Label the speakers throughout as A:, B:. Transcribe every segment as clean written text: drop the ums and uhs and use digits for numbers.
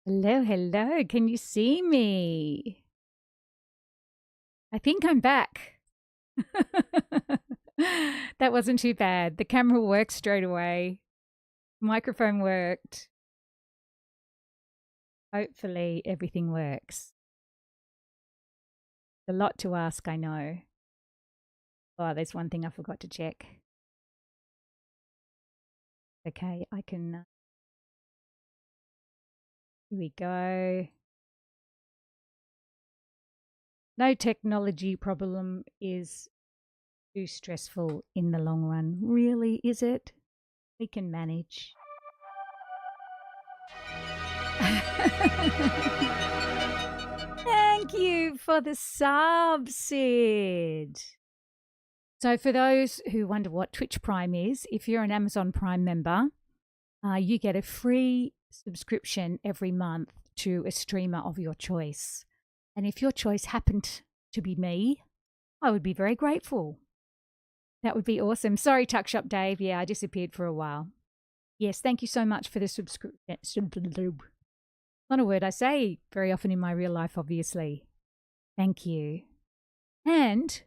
A: Hello, hello. Can you see me? I think I'm back. That wasn't too bad. The camera worked straight away. Microphone worked. Hopefully everything works. A lot to ask, I know. Oh, there's one thing I forgot to check. Okay, I can... here we go. No technology problem is too stressful in the long run. Really, is it? We can manage. Thank you for the sub, Sid. So for those who wonder what Twitch Prime is, if you're an Amazon Prime member, you get a free subscription every month to a streamer of your choice. And if your choice happened to be me, I would be very grateful. That would be awesome. Sorry, Tuck Shop Dave. Yeah, I disappeared for a while. Yes, thank you so much for the subscription. Not a word I say very often in my real life, obviously. Thank you. And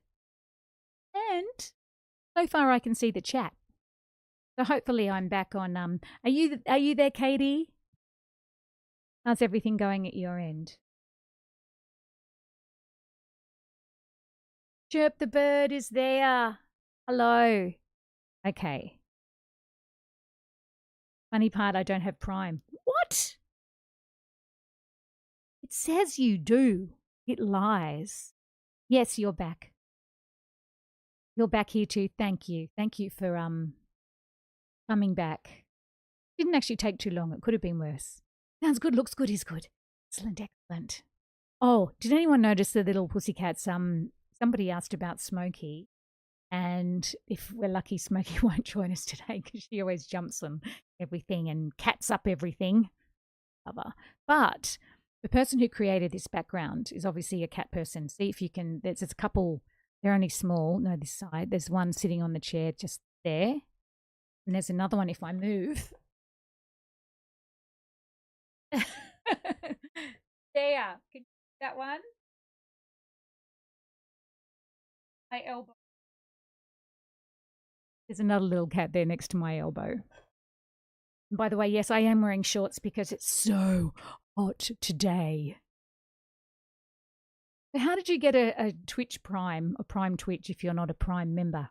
A: so far I can see the chat. So hopefully I'm back on. Are you there, Katie? How's everything going at your end? Chirp the bird is there. Hello. Okay. Funny part, I don't have Prime. What? It says you do. It lies. Yes, you're back. You're back here too. Thank you. Thank you for coming back. Didn't actually take too long. It could have been worse. Sounds good, looks good, is good. Excellent, excellent. Oh, did anyone notice the little pussycats? Somebody asked about Smokey, and if we're lucky, Smokey won't join us today because she always jumps on everything and cats up everything. But the person who created this background is obviously a cat person. See if you can. There's a couple. They're only small. No, this side. There's one sitting on the chair just there, and there's another one. If I move. There. Can you see that one? My elbow. There's another little cat there next to my elbow. And by the way, yes, I am wearing shorts because it's so hot today. So how did you get a Twitch Prime, a Prime Twitch, if you're not a Prime member?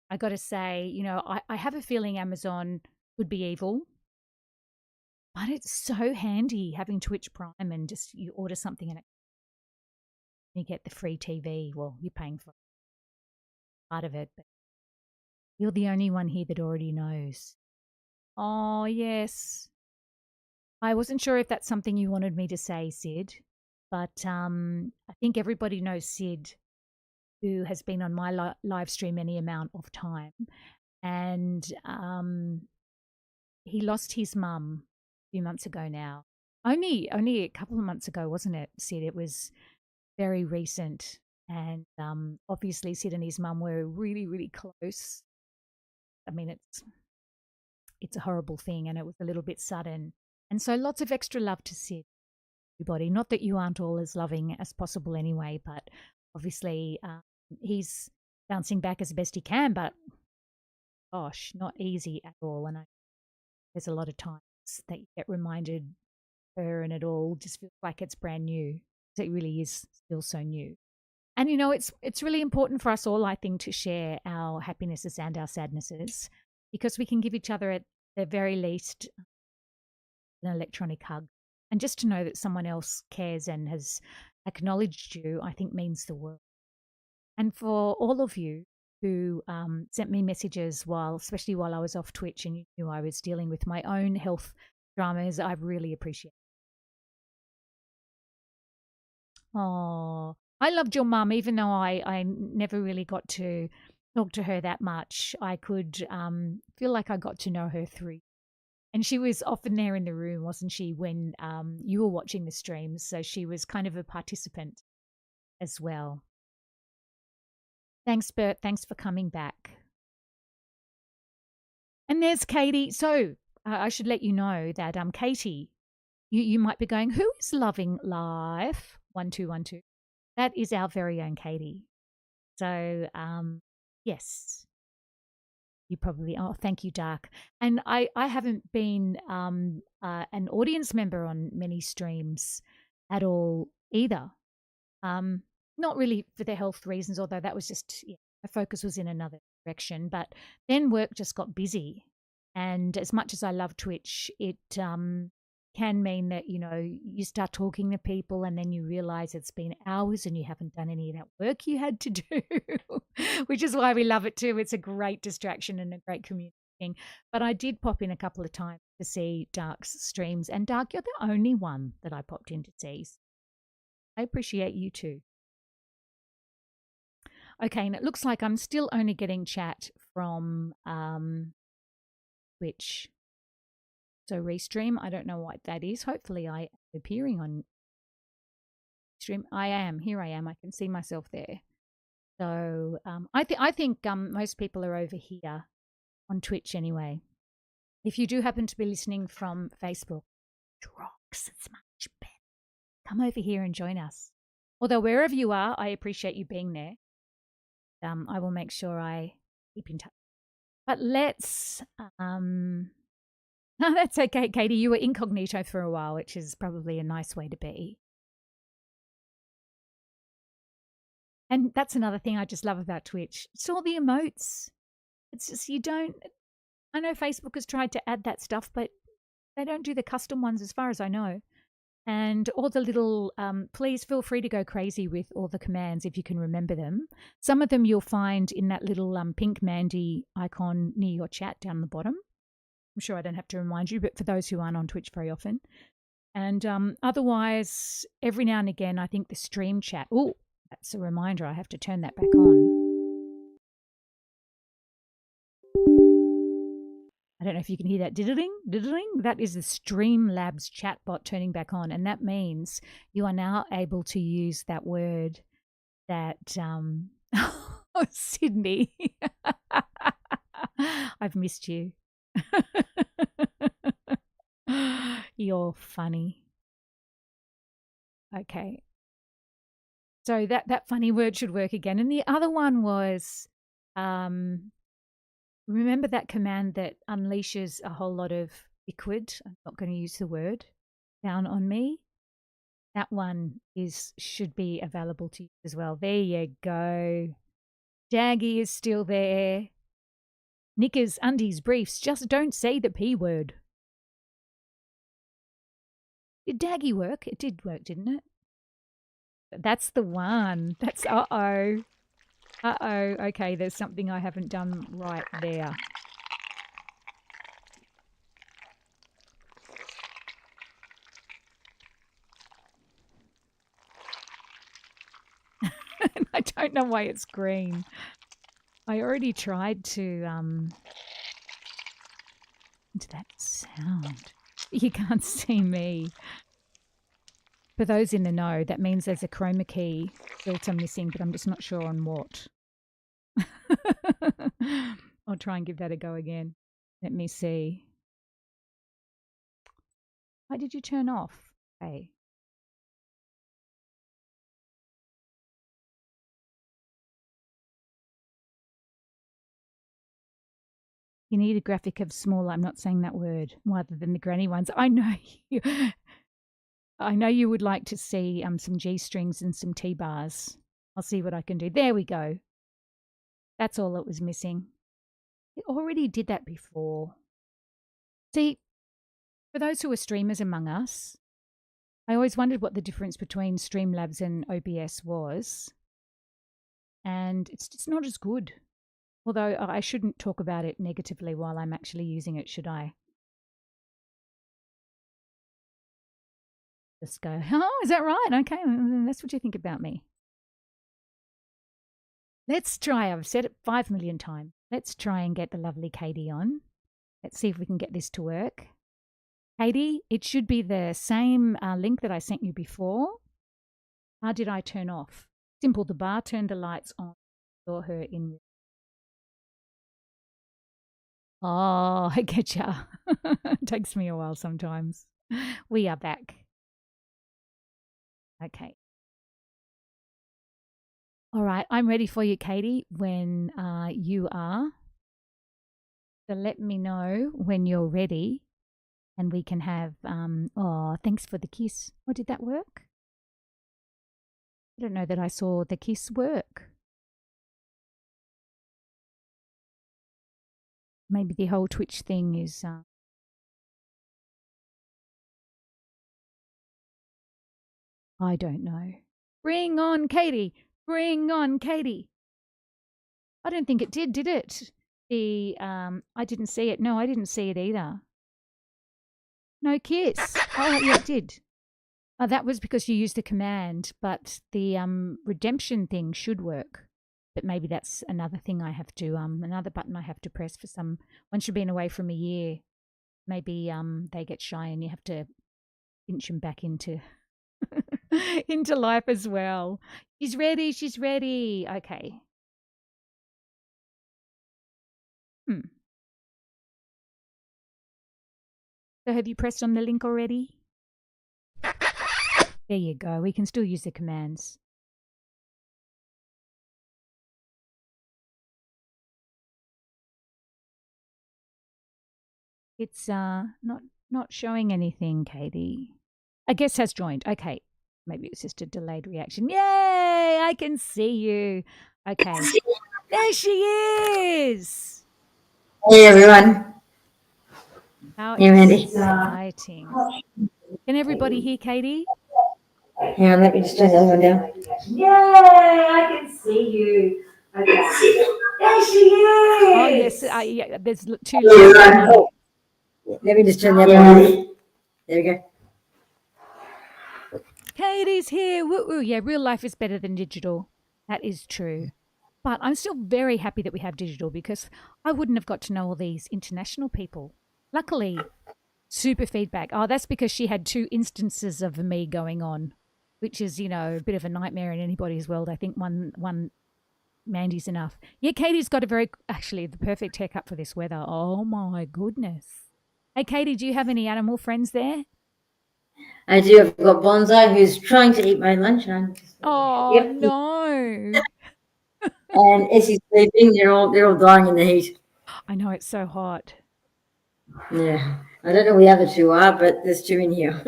A: I got to say, you know, I have a feeling Amazon would be evil. But it's so handy having Twitch Prime and just you order something and you get the free TV. Well, you're paying for part of it, but you're the only one here that already knows. Oh, yes. I wasn't sure if that's something you wanted me to say, Sid, but I think everybody knows Sid, who has been on my live stream any amount of time. And he lost his mum a few months ago now. Only a couple of months ago, wasn't it, Sid? It was very recent. And obviously Sid and his mum were really, really close. I mean, it's a horrible thing and it was a little bit sudden. And so lots of extra love to Sid, everybody. Not that you aren't all as loving as possible anyway, but obviously he's bouncing back as best he can, but gosh, not easy at all. And there's a lot of times that you get reminded her and it all just feels like it's brand new. It really is still so new. And, you know, it's really important for us all, I think, to share our happinesses and our sadnesses because we can give each other at the very least an electronic hug. And just to know that someone else cares and has acknowledged you, I think means the world. And for all of you who sent me messages especially while I was off Twitch and you knew I was dealing with my own health dramas, I really appreciate it. Oh, I loved your mum, even though I never really got to talk to her that much. I could feel like I got to know her through. And she was often there in the room, wasn't she, when you were watching the streams? So she was kind of a participant as well. Thanks, Bert. Thanks for coming back. And there's Katie. So I should let you know that Katie You might be going, who is loving life? 1212. That is our very own Katie. So, yes, you probably. Oh, thank you, Dark. And I haven't been an audience member on many streams at all either. Um, Not really for the health reasons, although that was just my focus was in another direction. But then work just got busy, and as much as I love Twitch, it can mean that you start talking to people, and then you realize it's been hours and you haven't done any of that work you had to do, which is why we love it too. It's a great distraction and a great community thing. But I did pop in a couple of times to see Dark's streams, and Dark, you're the only one that I popped in to see. I appreciate you too. Okay, and it looks like I'm still only getting chat from Twitch. So restream, I don't know what that is. Hopefully I am appearing on stream. I am. Here I am. I can see myself there. So I think most people are over here on Twitch anyway. If you do happen to be listening from Facebook, rocks, it's much better. Come over here and join us. Although wherever you are, I appreciate you being there. I will make sure I keep in touch. But let's no, that's okay, Katie. You were incognito for a while, which is probably a nice way to be. And that's another thing I just love about Twitch. It's all the emotes. It's just I know Facebook has tried to add that stuff, but they don't do the custom ones as far as I know. And all the little, please feel free to go crazy with all the commands if you can remember them. Some of them you'll find in that little pink Mandy icon near your chat down the bottom. I'm sure I don't have to remind you, but for those who aren't on Twitch very often. And otherwise, every now and again, I think the stream chat. Oh, that's a reminder. I have to turn that back on. I don't know if you can hear that diddling, diddling. That is the Streamlabs chatbot turning back on. And that means you are now able to use that word that, oh, Sydney, I've missed you. You're funny. Okay. So that funny word should work again. And the other one was, remember that command that unleashes a whole lot of liquid? I'm not going to use the word down on me. That one should be available to you as well. There you go. Daggy is still there. Knickers, undies, briefs. Just don't say the P word. Did Daggy work? It did work, didn't it? That's the one. That's uh-oh. Uh-oh. Okay, there's something I haven't done right there. I don't know why it's green. I already tried to into that sound. You can't see me. For those in the know, that means there's a chroma key filter missing, but I'm just not sure on what. I'll try and give that a go again. Let me see. Why did you turn off? Hey. You need a graphic of smaller, I'm not saying that word, rather than the granny ones. I know you. I know you would like to see some G-strings and some T-bars. I'll see what I can do. There we go. That's all it was missing. It already did that before. See, for those who are streamers among us, I always wondered what the difference between Streamlabs and OBS was. And it's just not as good. Although I shouldn't talk about it negatively while I'm actually using it, should I? Just go, oh, is that right? Okay, that's what you think about me. Let's try. I've said it 5 million times. Let's try and get the lovely Katie on. Let's see if we can get this to work. Katie, it should be the same link that I sent you before. How did I turn off? Simple, the bar turned the lights on. Saw her in. Oh, I get ya. It takes me a while sometimes. We are back. Okay. All right. I'm ready for you, Katie, when you are. So let me know when you're ready and we can have, oh, thanks for the kiss. Oh, did that work? I don't know that I saw the kiss work. Maybe the whole Twitch thing is, I don't know. Bring on Katie. Bring on Katie. I don't think it did it? I didn't see it. No, I didn't see it either. No kiss. Oh, yeah, it did. Oh, that was because you used the command, but the redemption thing should work. But maybe that's another thing I have to, another button I have to press for some, once you've been away from a year, maybe they get shy and you have to inch them back into, into life as well. She's ready. She's ready. Okay. Hmm. So have you pressed on the link already? There you go. We can still use the commands. It's not showing anything, Katie. A guest has joined. Okay. Maybe it's just a delayed reaction. Yay! I can see you. Okay. There she is.
B: Hey everyone.
A: How
B: Hey Mandy.
A: exciting. Can everybody hear Katie?
B: Hang on, let me just turn the other one down.
A: Yay! I can see you. Okay. There she is. Oh, yes. Yeah, there's two lines.
B: Oh, let me just turn the other one on. There we go.
A: Katie's here. Woo woo. Yeah, real life is better than digital. That is true. But I'm still very happy that we have digital because I wouldn't have got to know all these international people. Luckily, super feedback. Oh, that's because she had two instances of me going on, which is, a bit of a nightmare in anybody's world. I think one Mandy's enough. Yeah, Katie's got actually the perfect haircut for this weather. Oh my goodness. Hey, Katie, do you have any animal friends there?
B: I do. I've got Bonsai who's trying to eat my lunch.
A: Oh, no.
B: And Essie's sleeping. They're all dying in the heat.
A: I know it's so hot.
B: Yeah. I don't know who the other two are, but there's two in here.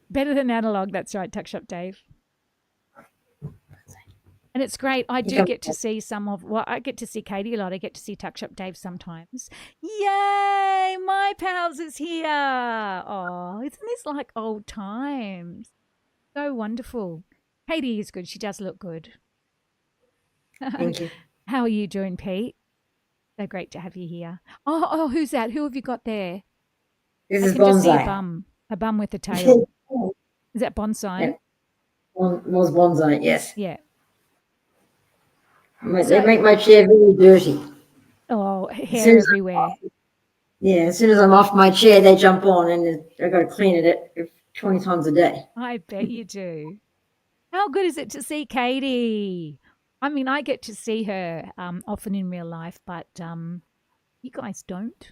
A: Better than analog. That's right, Tuck Shop Dave. And it's great. I do get to see I get to see Katie a lot. I get to see Tuck Shop Dave sometimes. Yay! My pals is here. Oh, isn't this like old times? So wonderful. Katie is good. She does look good.
B: Thank you.
A: How are you doing, Pete? So great to have you here. Oh, who's that? Who have you got there?
B: This
A: I
B: is
A: can just see
B: Bonsai.
A: a bum with a tail. Is that bonsai?
B: Yeah. Was Bonsai, yes.
A: Yeah.
B: They make my chair very dirty.
A: Oh, hair everywhere.
B: As soon as I'm off my chair, they jump on and I've got to clean it 20 times a day.
A: I bet you do. How good is it to see Katie? I mean, I get to see her often in real life, but you guys don't.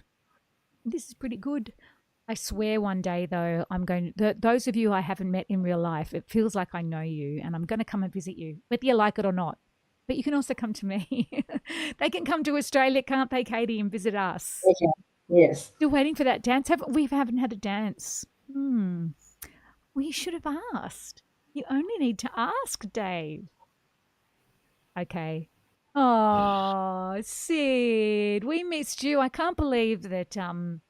A: This is pretty good. I swear one day, though, those of you I haven't met in real life, it feels like I know you, and I'm going to come and visit you, whether you like it or not. But you can also come to me. They can come to Australia, can't they, Katie, and visit us?
B: Okay. Yes.
A: Still waiting for that dance. We haven't had a dance. We should have asked. You only need to ask, Dave. Okay. Oh, Sid, we missed you. I can't believe that. I'm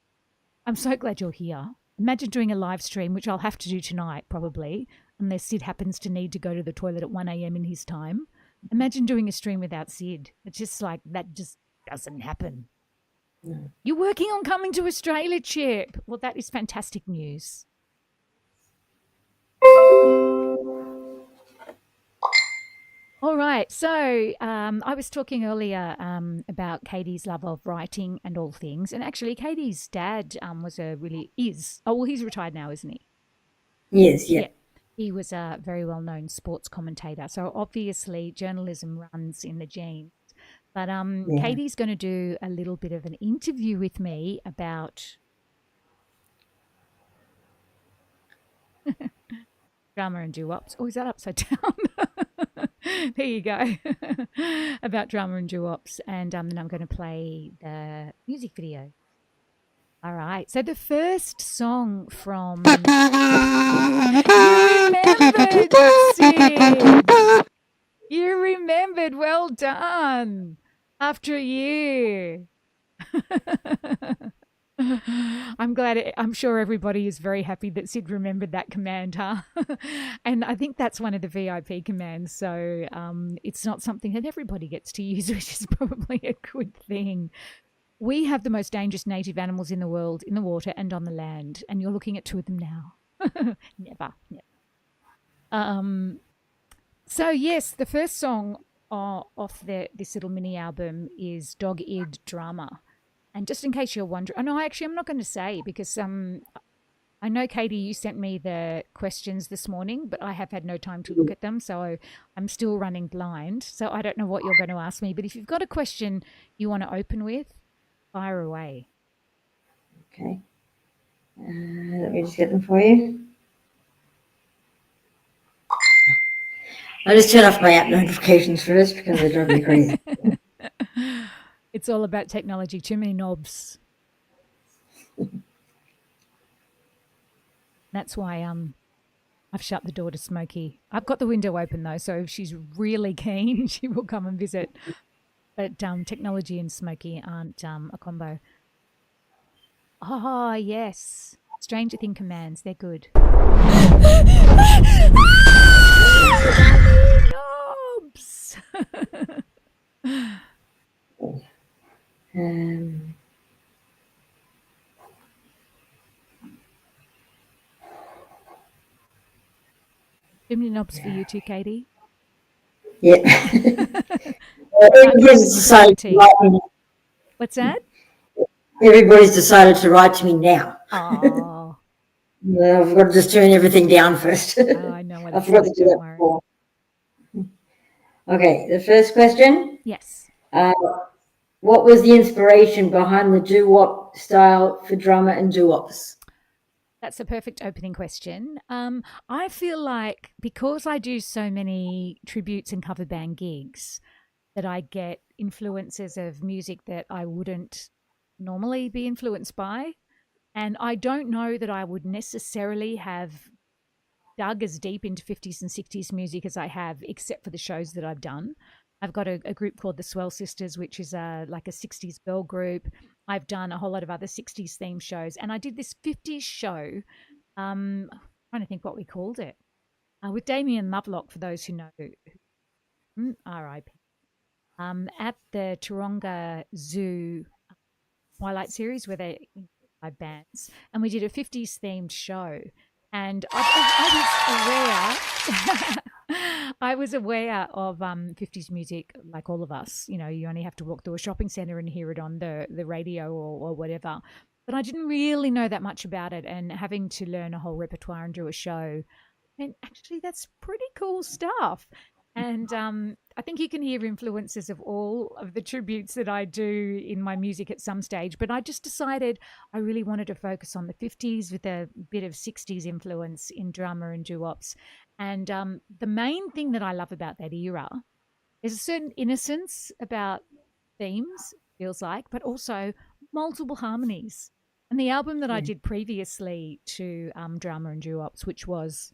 A: so glad you're here. Imagine doing a live stream, which I'll have to do tonight, probably, unless Sid happens to need to go to the toilet at 1 a.m. in his time. Imagine doing a stream without Sid. It's just like that just doesn't happen. No. You're working on coming to Australia, Chip. Well, that is fantastic news. All right. So I was talking earlier about Katie's love of writing and all things. And actually, Katie's dad he's retired now, isn't he?
B: Yes, yeah.
A: He was a very well-known sports commentator. So obviously, journalism runs in the genes. But Katie's going to do a little bit of an interview with me about Drama and DooWops. Oh, is that upside down? There you go. About drama and DooWops. And then I'm going to play the music video. All right. So the first song from you remembered, Sid. You remembered. Well done. After a year. I'm sure everybody is very happy that Sid remembered that command, huh? And I think that's one of the VIP commands. So it's not something that everybody gets to use, which is probably a good thing. We have the most dangerous native animals in the world, in the water and on the land. And you're looking at two of them now. Never. So yes, the first song off this little mini album is Dog-Eared Drama. And just in case you're wondering, no, actually, I'm not going to say because I know, Katie, you sent me the questions this morning, but I have had no time to look at them. So I'm still running blind. So I don't know what you're going to ask me. But if you've got a question you want to open with, fire away.
B: Okay. Let me just get them for you. I'll just turn off my app notifications first because they drive me crazy.
A: It's all about technology. Too many knobs. That's why I've shut the door to Smokey. I've got the window open though, so if she's really keen, she will come and visit. But technology and Smokey aren't a combo. Oh yes, Stranger Thing commands. They're good. Knobs. Too many knobs for you too, Katie?
B: Yeah. Everybody's decided to write me.
A: What's that?
B: Everybody's decided to write to me now.
A: Oh.
B: I've got to just turn everything down first.
A: Oh, I know what
B: I forgot to do that before. Okay, the first question.
A: Yes.
B: What was the inspiration behind the doo-wop style for drama and doo-wops?
A: That's a perfect opening question. I feel like because I do so many tributes and cover band gigs, that I get influences of music that I wouldn't normally be influenced by. And I don't know that I would necessarily have dug as deep into 50s and 60s music as I have, except for the shows that I've done. I've got a group called the Swell Sisters, which is like a 60s girl group. I've done a whole lot of other 60s themed shows. And I did this 50s show. I'm trying to think what we called it. With Damien Lovelock, for those who know. R.I.P. At the Taronga Zoo Twilight series where they had bands. And we did a 50s themed show. And I was aware of 50s music, like all of us. You know, you only have to walk through a shopping centre and hear it on the radio or whatever. But I didn't really know that much about it, and having to learn a whole repertoire and do a show, and actually that's pretty cool stuff. And I think you can hear influences of all of the tributes that I do in my music at some stage. But I just decided I really wanted to focus on the 50s with a bit of 60s influence in drama and doo-wops. And the main thing that I love about that era is a certain innocence about themes, feels like, but also multiple harmonies. And the album that I did previously to drama and doo-wops, which was,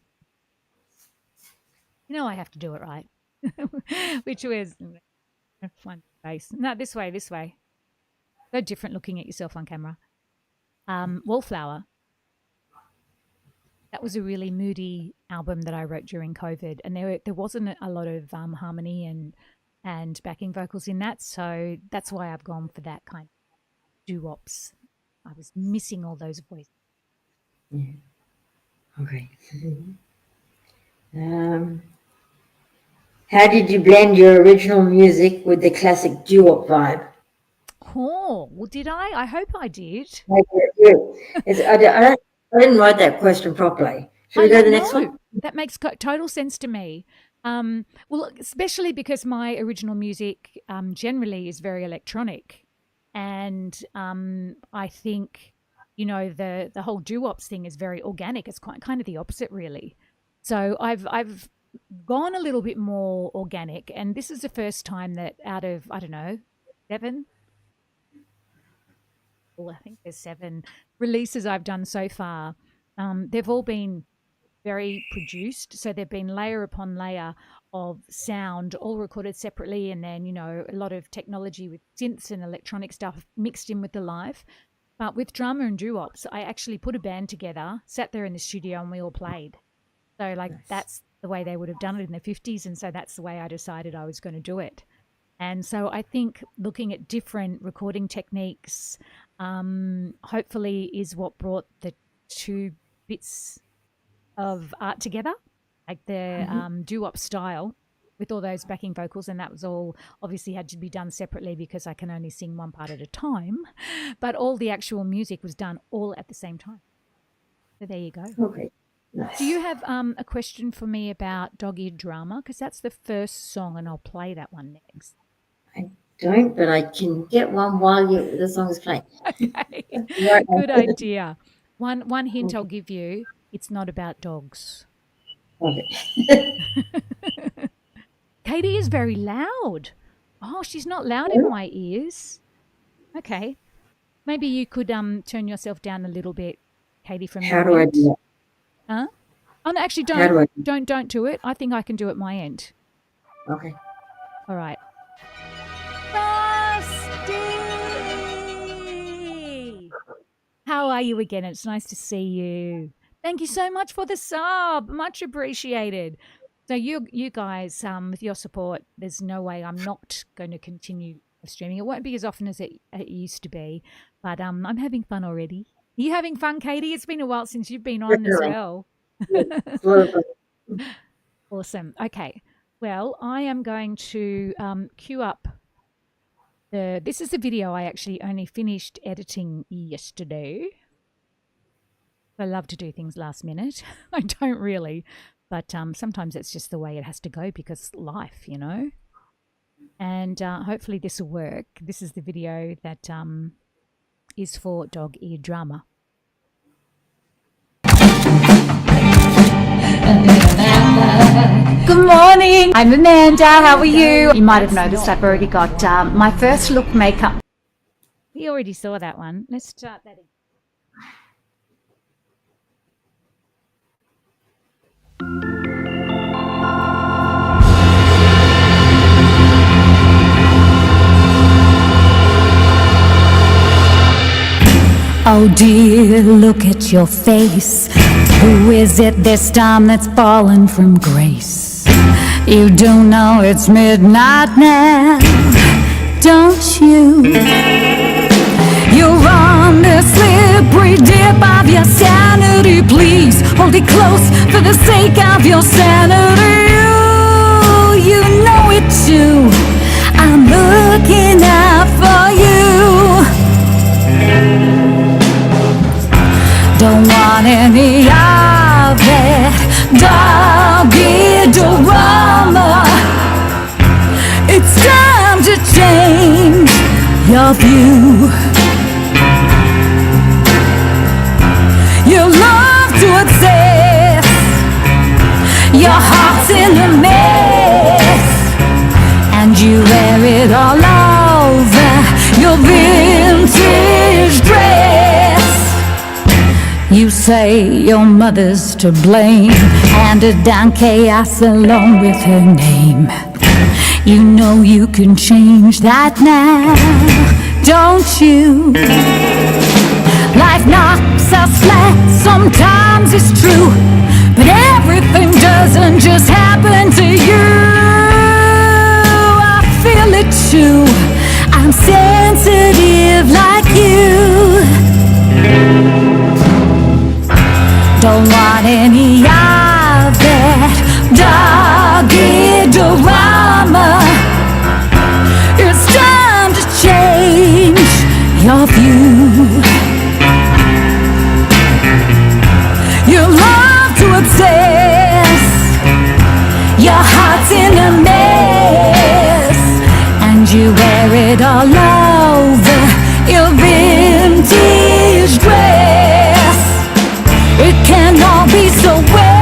A: I have to do it right. Which was one face. No, this way. So different looking at yourself on camera. Wallflower. That was a really moody album that I wrote during COVID, and there wasn't a lot of harmony and backing vocals in that, so that's why I've gone for that kind of doo-wops. I was missing all those voices.
B: Yeah. Okay. How did you blend your original music with the classic doo-wop vibe?
A: Oh, well, did I? I hope I did.
B: I didn't write that question properly. Should we go to the next one?
A: That makes total sense to me. Well, especially because my original music generally is very electronic. And I think, the whole doo-wops thing is very organic. It's quite kind of the opposite, really. So I've gone a little bit more organic, and this is the first time that out of, I don't know, 7, well, I think there's 7 releases I've done so far. They've all been very produced. So they've been layer upon layer of sound, all recorded separately, and then, a lot of technology with synths and electronic stuff mixed in with the live. But with drama and DooWops, I actually put a band together, sat there in the studio, and we all played. So like
B: Nice.
A: that's the way they would have done it in the 50s, and so that's the way I decided I was going to do it. And so I think looking at different recording techniques, hopefully, is what brought the 2 bits of art together, like the doo-wop style with all those backing vocals, and that was all obviously had to be done separately because I can only sing one part at a time, but all the actual music was done all at the same time. So there you go.
B: Okay. Nice.
A: Do you have a question for me about Dog-Eared Drama? Because that's the first song, and I'll play that one next.
B: I don't, but I can get one while the song is playing.
A: Okay,
B: Right.
A: good idea. One hint I'll give you, it's not about dogs.
B: Okay.
A: Katie is very loud. Oh, she's not loud in my ears. Okay. Maybe you could turn yourself down a little bit, Katie, from
B: How
A: your
B: do I
A: end.
B: do that?
A: Huh? Oh, no, actually,
B: How do I do
A: don't do it. I think I can do it my end.
B: Okay.
A: All right. Frosty! How are you again? It's nice to see you. Thank you so much for the sub. Much appreciated. So you guys, with your support, there's no way I'm not going to continue streaming. It won't be as often as it used to be, but I'm having fun already. Are you having fun, Katie? It's been a while since you've been on as well. Awesome. Okay. Well, I am going to queue up this is the video I actually only finished editing yesterday. I love to do things last minute. I don't really, but sometimes it's just the way it has to go because life, And hopefully this will work. This is the video that is for Dog-Eared Drama.
C: Good morning. I'm Amanda. How are you? You might have noticed I've already got my first look makeup.
A: We already saw that one. Let's start that again.
C: Oh dear, look at your face. Who is it this time that's fallen from grace? You do know it's midnight now, don't you? You're on the slippery dip of your sanity. Please hold it close for the sake of your sanity. You know it too. I'm looking out for you. Don't want any of that dog-eared drama. It's time to change your view. You love to obsess. Your heart's in a mess, and you wear it all over your vintage dress. You say your mother's to blame, handed down chaos along with her name. You know you can change that now, don't you? Life knocks us flat, sometimes it's true, but everything doesn't just happen to you. I feel it too, I'm sensitive like you. Don't want any of that dog-eared drama. It's time to change your view. You love to obsess. Your heart's in a mess, and you wear it all over your vintage dress. It can all be so well.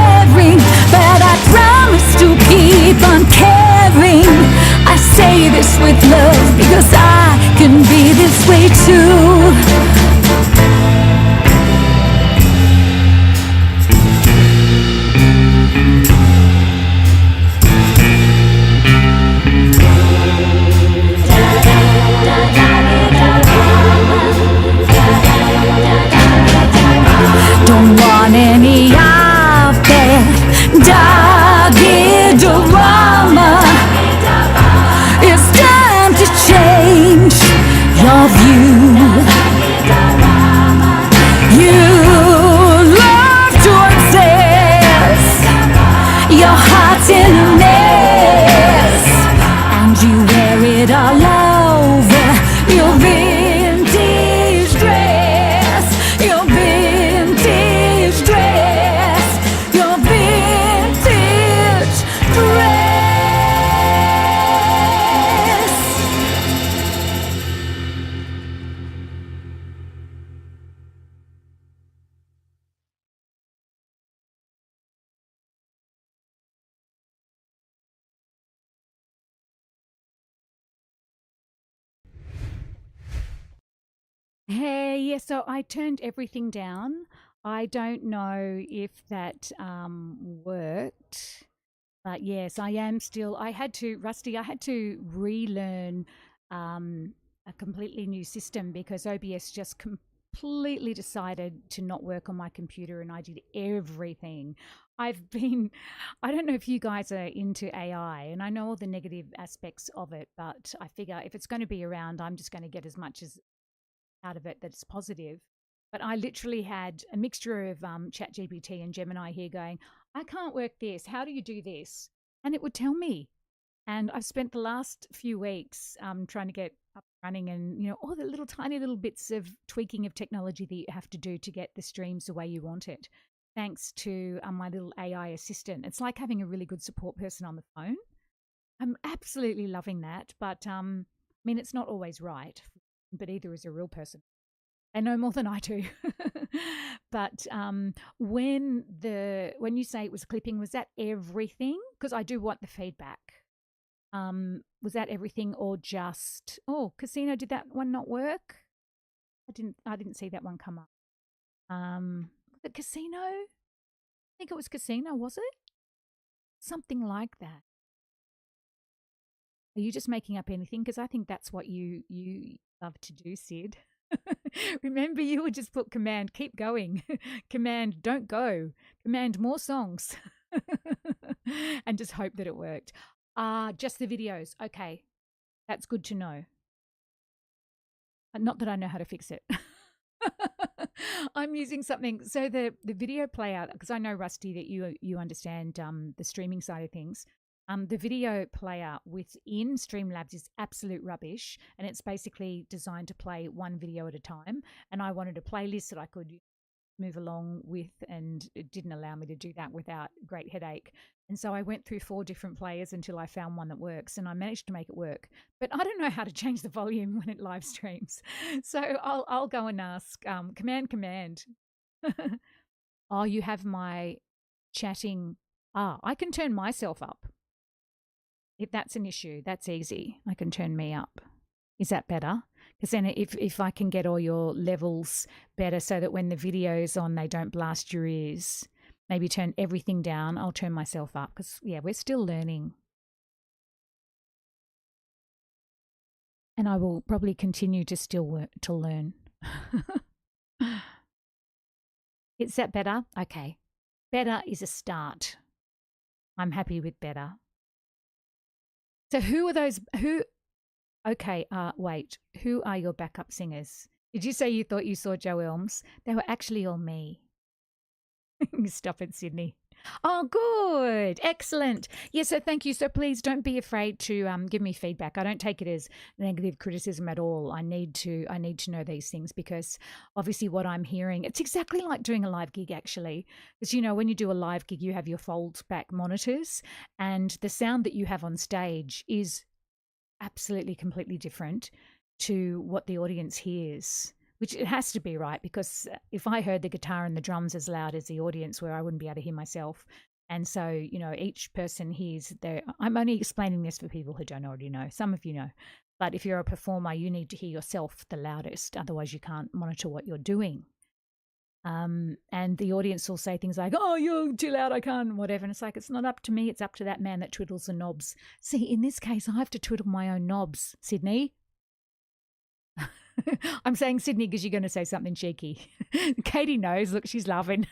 C: that's in a mess, and you wear it all over your vintage dress, your vintage dress, your vintage dress.
A: Hey, yeah, so I turned everything down. I don't know if that worked, but yes, I am still. I had to, Rusty, I had to relearn a completely new system because OBS just completely decided to not work on my computer and I did everything. I've been, I don't know if you guys are into AI and I know all the negative aspects of it, but I figure if it's going to be around, I'm just going to get as much as out of it that's positive. But I literally had a mixture of ChatGPT and Gemini here going, I can't work this. How do you do this? And it would tell me. And I've spent the last few weeks trying to get up and running and, all the little tiny little bits of tweaking of technology that you have to do to get the streams the way you want it. Thanks to my little AI assistant. It's like having a really good support person on the phone. I'm absolutely loving that. But I mean, it's not always right, but either is a real person. They know more than I do. But when you say it was clipping, was that everything? Because I do want the feedback. Was that everything or just casino? Did that one not work? I didn't see that one come up. The casino? I think it was casino, was it? Something like that. Are you just making up anything? Because I think that's what you love to do, Sid. Remember, you would just put command, keep going. Command, don't go. Command, more songs. And just hope that it worked. Just the videos. Okay, that's good to know. Not that I know how to fix it. I'm using something. So the video player, because I know, Rusty, that you understand the streaming side of things. The video player within Streamlabs is absolute rubbish, and it's basically designed to play one video at a time. And I wanted a playlist that I could move along with, and it didn't allow me to do that without great headache. And so I went through 4 different players until I found one that works, and I managed to make it work. But I don't know how to change the volume when it live streams. So I'll go and ask command. Oh, you have my chatting. I can turn myself up. If that's an issue, that's easy. I can turn me up. Is that better? Because then if I can get all your levels better so that when the video's on, they don't blast your ears, maybe turn everything down. I'll turn myself up because, yeah, we're still learning. And I will probably continue to still work to learn. Is that better? Okay. Better is a start. I'm happy with better. So who are those? Okay, wait. Who are your backup singers? Did you say you thought you saw Joe Elms? They were actually all me. Stop it, Sydney. Oh, good. Excellent. Yeah, so thank you. So please don't be afraid to give me feedback. I don't take it as negative criticism at all. I need to know these things because obviously what I'm hearing, it's exactly like doing a live gig actually. Because, when you do a live gig, you have your fold back monitors and the sound that you have on stage is absolutely completely different to what the audience hears. Which it has to be, right? Because if I heard the guitar and the drums as loud as the audience were, I wouldn't be able to hear myself. And so, each person hears I'm only explaining this for people who don't already know. Some of you know. But if you're a performer, you need to hear yourself the loudest. Otherwise, you can't monitor what you're doing. And the audience will say things like, oh, you're too loud, I can't, whatever. And it's like, it's not up to me. It's up to that man that twiddles the knobs. See, in this case, I have to twiddle my own knobs, Sydney. I'm saying Sydney because you're going to say something cheeky. Katie knows. Look, she's laughing.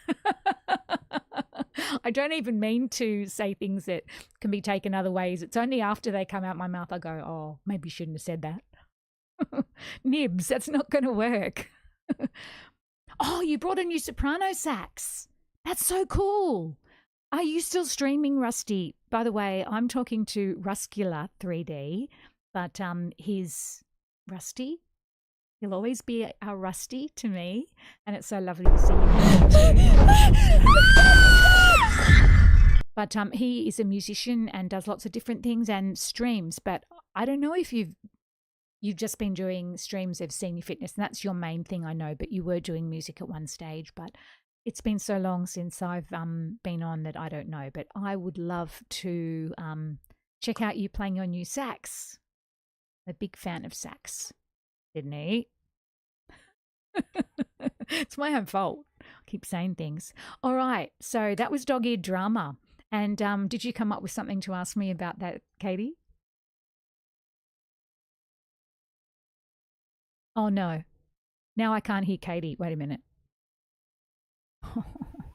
A: I don't even mean to say things that can be taken other ways. It's only after they come out my mouth I go, oh, maybe you shouldn't have said that. Nibs, that's not going to work. Oh, you brought a new soprano sax. That's so cool. Are you still streaming, Rusty? By the way, I'm talking to Ruscular 3D, but he's Rusty. He'll always be our Rusty to me, and it's so lovely to see you. But he is a musician and does lots of different things and streams. But I don't know if you've just been doing streams of senior fitness, and that's your main thing, I know. But you were doing music at one stage, but it's been so long since I've been on that I don't know. But I would love to check out you playing your new sax. I'm a big fan of sax, Sydney. It's my own fault. I keep saying things. All right, so that was dog-eared drama. And did you come up with something to ask me about that, Katie? Oh, no. Now I can't hear Katie. Wait a minute.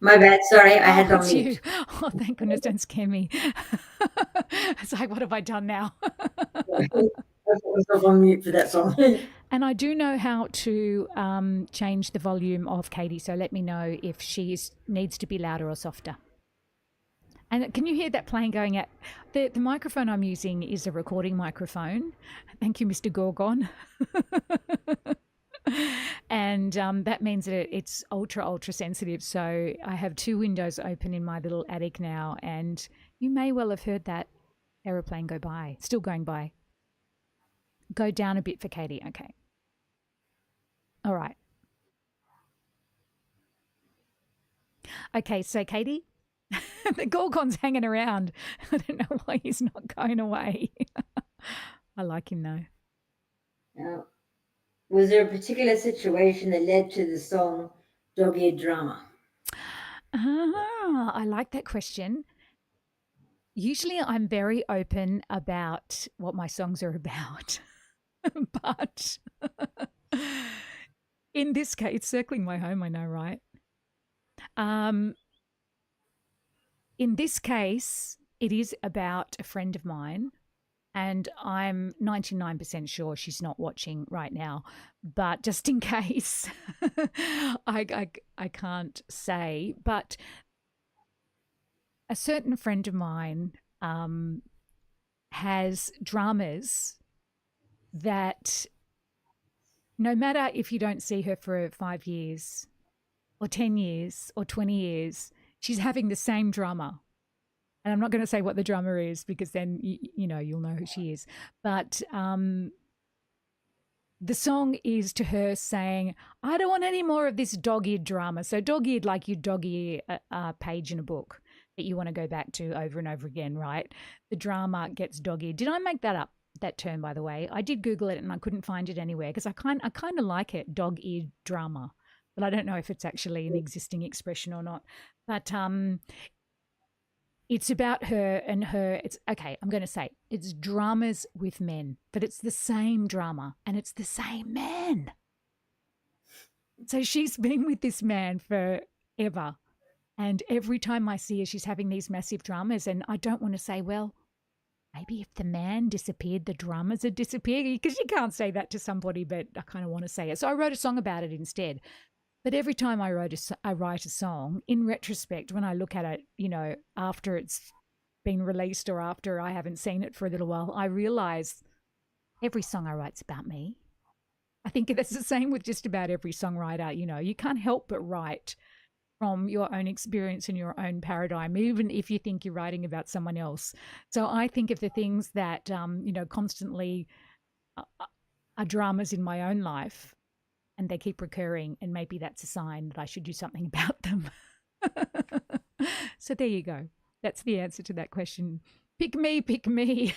B: My bad. Sorry, I had
A: It's
B: on
A: you.
B: mute.
A: Oh, thank goodness, don't scare me. It's like, what have I done now?
B: I put myself on mute for that song.
A: And I do know how to change the volume of Katie, so let me know if she needs to be louder or softer. And can you hear that plane going at the microphone I'm using is a recording microphone. Thank you, Mr. Gorgon. And that means that it's ultra sensitive. So I have 2 windows open in my little attic now, and you may well have heard that aeroplane go by. Still going by. Go down a bit for Katie. Okay. All right. Okay, so Katie, the Gorgon's hanging around. I don't know why he's not going away. I like him though.
B: Now, was there a particular situation that led to the song Dog-Eared Drama?
A: I like that question. Usually I'm very open about what my songs are about. But in this case, it's circling my home, I know, right? In this case, it is about a friend of mine, and I'm 99% sure she's not watching right now. But just in case, I can't say. But a certain friend of mine has dramas that no matter if you don't see her for 5 years or 10 years or 20 years, she's having the same drama. And I'm not going to say what the drama is because then, you'll know who she is. But the song is to her saying, I don't want any more of this dog-eared drama. So dog-eared like you dog-ear a page in a book that you want to go back to over and over again, right? The drama gets dog-eared. Did I make that up? That term, by the way. I did Google it and I couldn't find it anywhere because I kind of like it, dog-eared drama, but I don't know if it's actually an existing expression or not. But it's about her and her. It's okay. I'm going to say it's dramas with men, but it's the same drama and it's the same man. So she's been with this man forever, and every time I see her, she's having these massive dramas, and I don't want to say, well, maybe if the man disappeared, the dramas would disappear, because you can't say that to somebody, but I kind of want to say it. So I wrote a song about it instead. But every time I write a song, in retrospect, when I look at it, after it's been released or after I haven't seen it for a little while, I realize every song I write's about me. I think that's the same with just about every songwriter. You can't help but write from your own experience and your own paradigm, even if you think you're writing about someone else. So I think of the things that, constantly are dramas in my own life, and they keep recurring, and maybe that's a sign that I should do something about them. So there you go. That's the answer to that question. Pick me.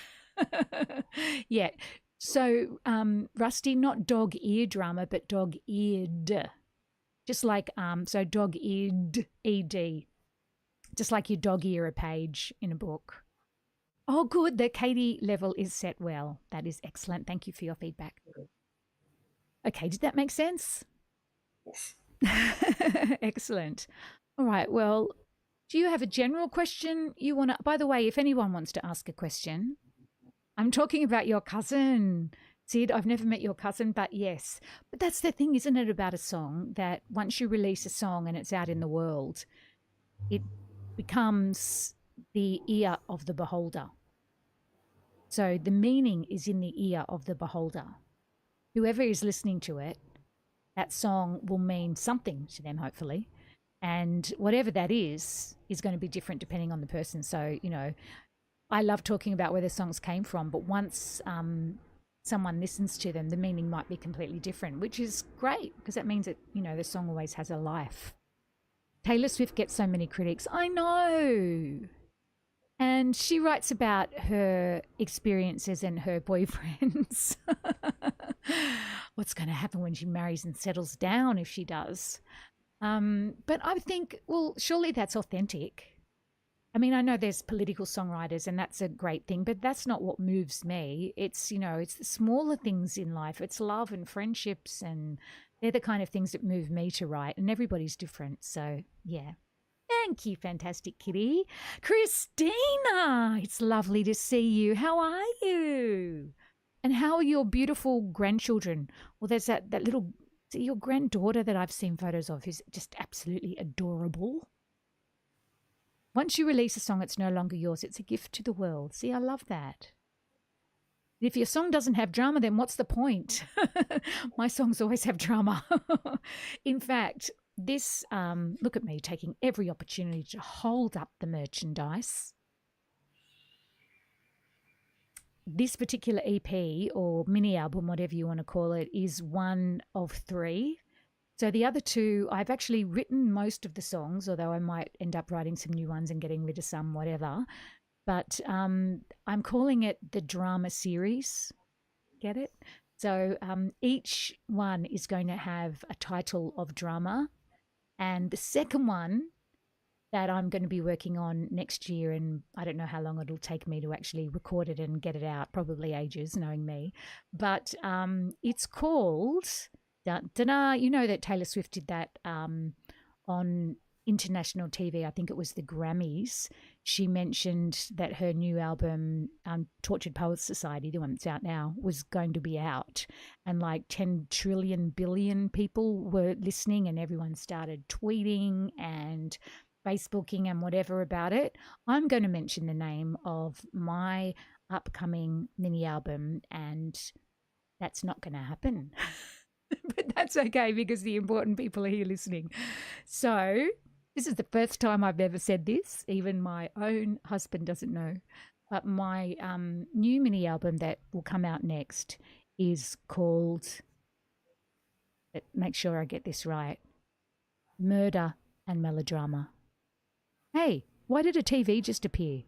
A: Yeah. So, Rusty, not dog-ear drama, but dog-eared. Just like, so dog-eared, E-D. Just like you dog-ear a page in a book. Oh, good. The Katie level is set well. That is excellent. Thank you for your feedback. Okay, did that make sense?
B: Yes.
A: Excellent. All right, well, do you have a general question you want to... By the way, if anyone wants to ask a question, I'm talking about your cousin. Sid, I've never met your cousin, but yes. But that's the thing, isn't it, about a song, that once you release a song and it's out in the world, becomes the ear of the beholder. So the meaning is in the ear of the beholder. Whoever is listening to it, that song will mean something to them, hopefully. And whatever that is going to be different depending on the person. So, you know, I love talking about where the songs came from, but once someone listens to them, the meaning might be completely different, which is great because that means that, you know, the song always has a life. Taylor Swift gets so many critics. I know. And she writes about her experiences and her boyfriends. What's going to happen when she marries and settles down if she does? But I think, well, surely that's authentic. I mean, I know there's political songwriters and that's a great thing, but that's not what moves me. It's, you know, it's the smaller things in life. It's love and friendships, and they're the kind of things that move me to write, and everybody's different. So, yeah. Thank you, Fantastic Kitty. Christina, it's lovely to see you. How are you? And how are your beautiful grandchildren? Well, there's that little, your granddaughter that I've seen photos of who's just absolutely adorable. Once you release a song, it's no longer yours. It's a gift to the world. See, I love that. If your song doesn't have drama, then what's the point? My songs always have drama. In fact, this, look at me taking every opportunity to hold up the merchandise. This particular EP or mini album, whatever you want to call it, is one of 3. So the other 2, I've actually written most of the songs, although I might end up writing some new ones and getting rid of some, whatever. But I'm calling it the Drama Series. Get it? So each one is going to have a title of drama. And the second one that I'm going to be working on next year, and I don't know how long it'll take me to actually record it and get it out, probably ages, knowing me. But it's called... You know that Taylor Swift did that on international TV. I think it was the Grammys. She mentioned that her new album, Tortured Poets Society, the one that's out now, was going to be out. And like 10 trillion billion people were listening, and everyone started tweeting and Facebooking and whatever about it. I'm going to mention the name of my upcoming mini album, and that's not going to happen. But that's okay because the important people are here listening. So this is the first time I've ever said this. Even my own husband doesn't know. But my new mini album that will come out next is called, make sure I get this right, Murder and Melodrama. Hey, why did a TV just appear?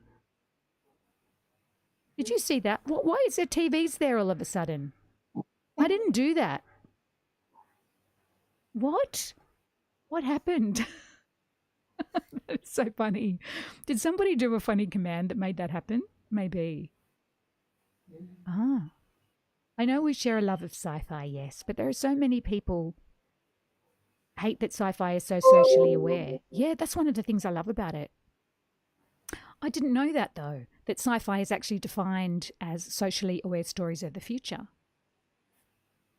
A: Did you see that? Why is there TVs there all of a sudden? I didn't do that. What? What happened? That's so funny. Did somebody do a funny command that made that happen? Maybe. I know we share a love of sci-fi, yes, but there are so many people hate that sci-fi is so socially aware. Yeah, that's one of the things I love about it. I didn't know that, though, that sci-fi is actually defined as socially aware stories of the future.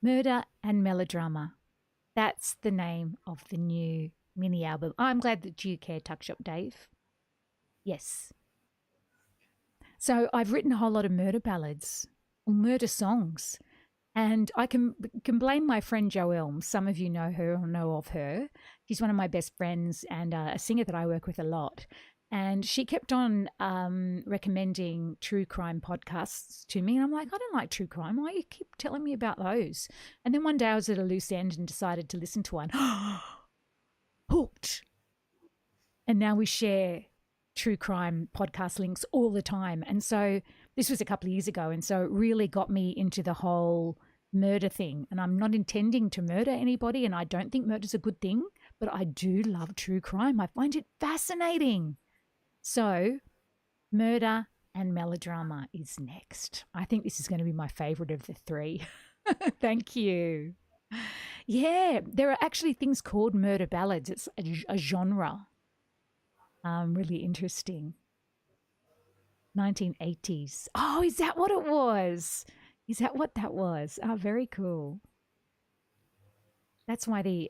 A: Murder and Melodrama. That's the name of the new mini album. I'm glad that you care, Tuck Shop Dave. Yes. So I've written a whole lot of murder ballads or murder songs, and I can blame my friend Jo Elm. Some of you know her or know of her. She's one of my best friends and a singer that I work with a lot. And she kept on recommending true crime podcasts to me. And I'm like, I don't like true crime. Why do you keep telling me about those? And then one day I was at a loose end and decided to listen to one. Hooked. And now we share true crime podcast links all the time. And so this was a couple of years ago. And so it really got me into the whole murder thing. And I'm not intending to murder anybody. And I don't think murder's a good thing. But I do love true crime. I find it fascinating. So, Murder and Melodrama is next. I think this is going to be my favourite of the 3. Thank you. Yeah, there are actually things called murder ballads. It's a genre. Really interesting. 1980s. Oh, is that what it was? Is that what that was? Oh, very cool. That's why the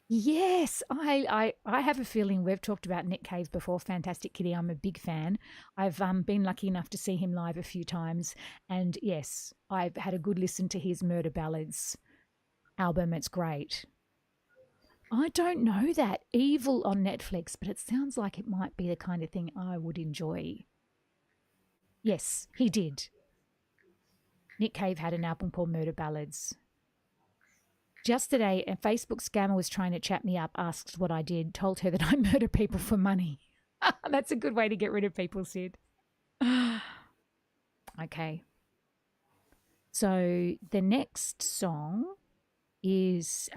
A: Yes, I have a feeling we've talked about Nick Cave before. Fantastic Kitty, I'm a big fan. I've been lucky enough to see him live a few times, and yes, I've had a good listen to his Murder Ballads album. It's great. I don't know that Evil on Netflix, but it sounds like it might be the kind of thing I would enjoy. Yes, he did. Nick Cave had an album called Murder Ballads. Just today, a Facebook scammer was trying to chat me up, asked what I did, told her that I murder people for money. That's a good way to get rid of people, Sid. Okay. So the next song is